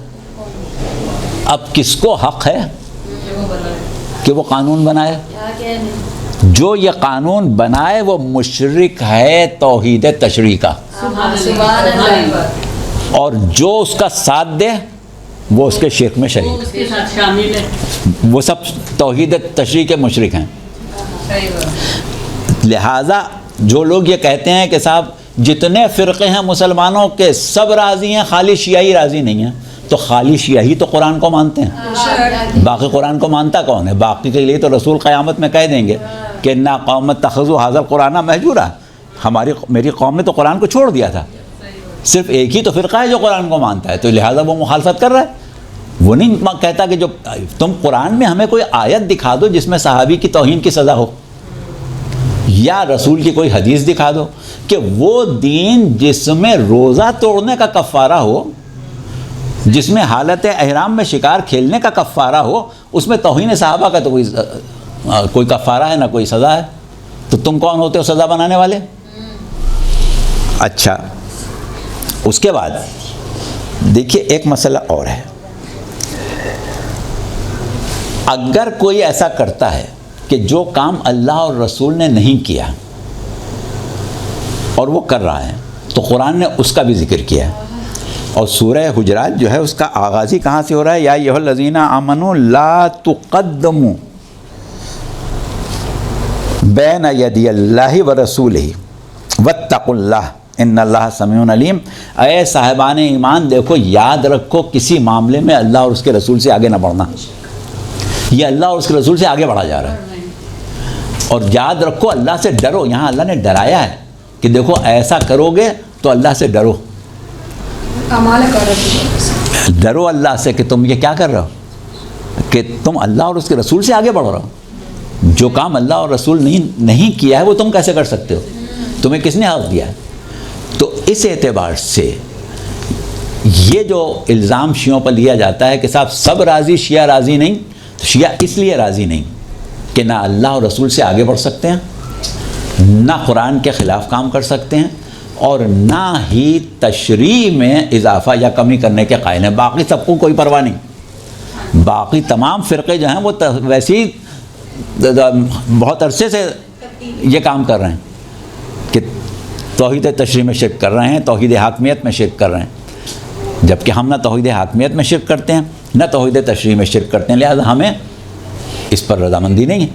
اب کس کو حق ہے کہ وہ قانون بنائے؟ جو یہ قانون بنائے وہ مشرک ہے توحید تشریع کا، اور جو اس کا ساتھ دے وہ اس کے شرک میں شریک،
اس کے ساتھ شامل ہے.
وہ سب توحید تشریع کے مشرک ہیں. لہٰذا جو لوگ یہ کہتے ہیں کہ صاحب جتنے فرقے ہیں مسلمانوں کے سب راضی ہیں، خالی شیعہ ہی راضی نہیں ہیں، تو خالی شیعہ ہی تو قرآن کو مانتے ہیں، باقی قرآن کو مانتا کون ہے؟ باقی کے لیے تو رسول قیامت میں کہہ دیں گے کہ نا قوم اتخذوا ھذا القرآن مہجورا، میری قوم نے تو قرآن کو چھوڑ دیا تھا. صرف ایک ہی تو فرقہ ہے جو قرآن کو مانتا ہے، تو لہٰذا وہ مخالفت کر رہا ہے. وہ نہیں کہتا کہ جو تم قرآن میں ہمیں کوئی آیت دکھا دو جس میں صحابی کی توہین کی سزا ہو، یا رسول کی کوئی حدیث دکھا دو کہ وہ دین جس میں روزہ توڑنے کا کفارہ ہو، جس میں حالت احرام میں شکار کھیلنے کا کفارہ ہو، اس میں توہین صحابہ کا تو کوئی کفارہ ہے نہ کوئی سزا ہے. تو تم کون ہوتے ہو سزا بنانے والے؟ اچھا، اس کے بعد دیکھیے ایک مسئلہ اور ہے. اگر کوئی ایسا کرتا ہے کہ جو کام اللہ اور رسول نے نہیں کیا اور وہ کر رہا ہے، تو قرآن نے اس کا بھی ذکر کیا ہے. اور سورہ حجرات جو ہے اس کا آغاز ہی کہاں سے ہو رہا ہے؟ یا ایھا الذین آمنوا لا تقدموا بین یدی اللہ ورسولہ واتقوا اللہ ان اللہ سمیع علیم. اے صاحبان ایمان دیکھو، یاد رکھو کسی معاملے میں اللہ اور اس کے رسول سے آگے نہ بڑھنا. یہ اللہ اور اس کے رسول سے آگے بڑھا جا رہا ہے. اور یاد رکھو اللہ سے ڈرو. یہاں اللہ نے ڈرایا ہے کہ دیکھو ایسا کرو گے تو اللہ سے ڈرو. ڈرو اللہ سے کہ تم یہ کیا کر رہے ہو کہ تم اللہ اور اس کے رسول سے آگے بڑھ رہے ہو. جو کام اللہ اور رسول نہیں کیا ہے وہ تم کیسے کر سکتے ہو؟ تمہیں کس نے حق دیا ہے؟ تو اس اعتبار سے یہ جو الزام شیعوں پر لیا جاتا ہے کہ صاحب سب راضی، شیعہ راضی نہیں، تو شیعہ اس لیے راضی نہیں کہ نہ اللہ اور رسول سے آگے بڑھ سکتے ہیں، نہ قرآن کے خلاف کام کر سکتے ہیں، اور نہ ہی تشریع میں اضافہ یا کمی کرنے کے قائل ہیں. باقی سب کو کوئی پرواہ نہیں. باقی تمام فرقے جو ہیں وہ ویسے ہی بہت عرصے سے یہ کام کر رہے ہیں کہ توحید تشریع میں شرک کر رہے ہیں، توحید حاکمیت میں شرک کر رہے ہیں، جبکہ ہم نہ توحید حاکمیت میں شرک کرتے ہیں نہ توحید تشریع میں شرک کرتے ہیں. لہذا ہمیں اس پر رضامندی نہیں ہے.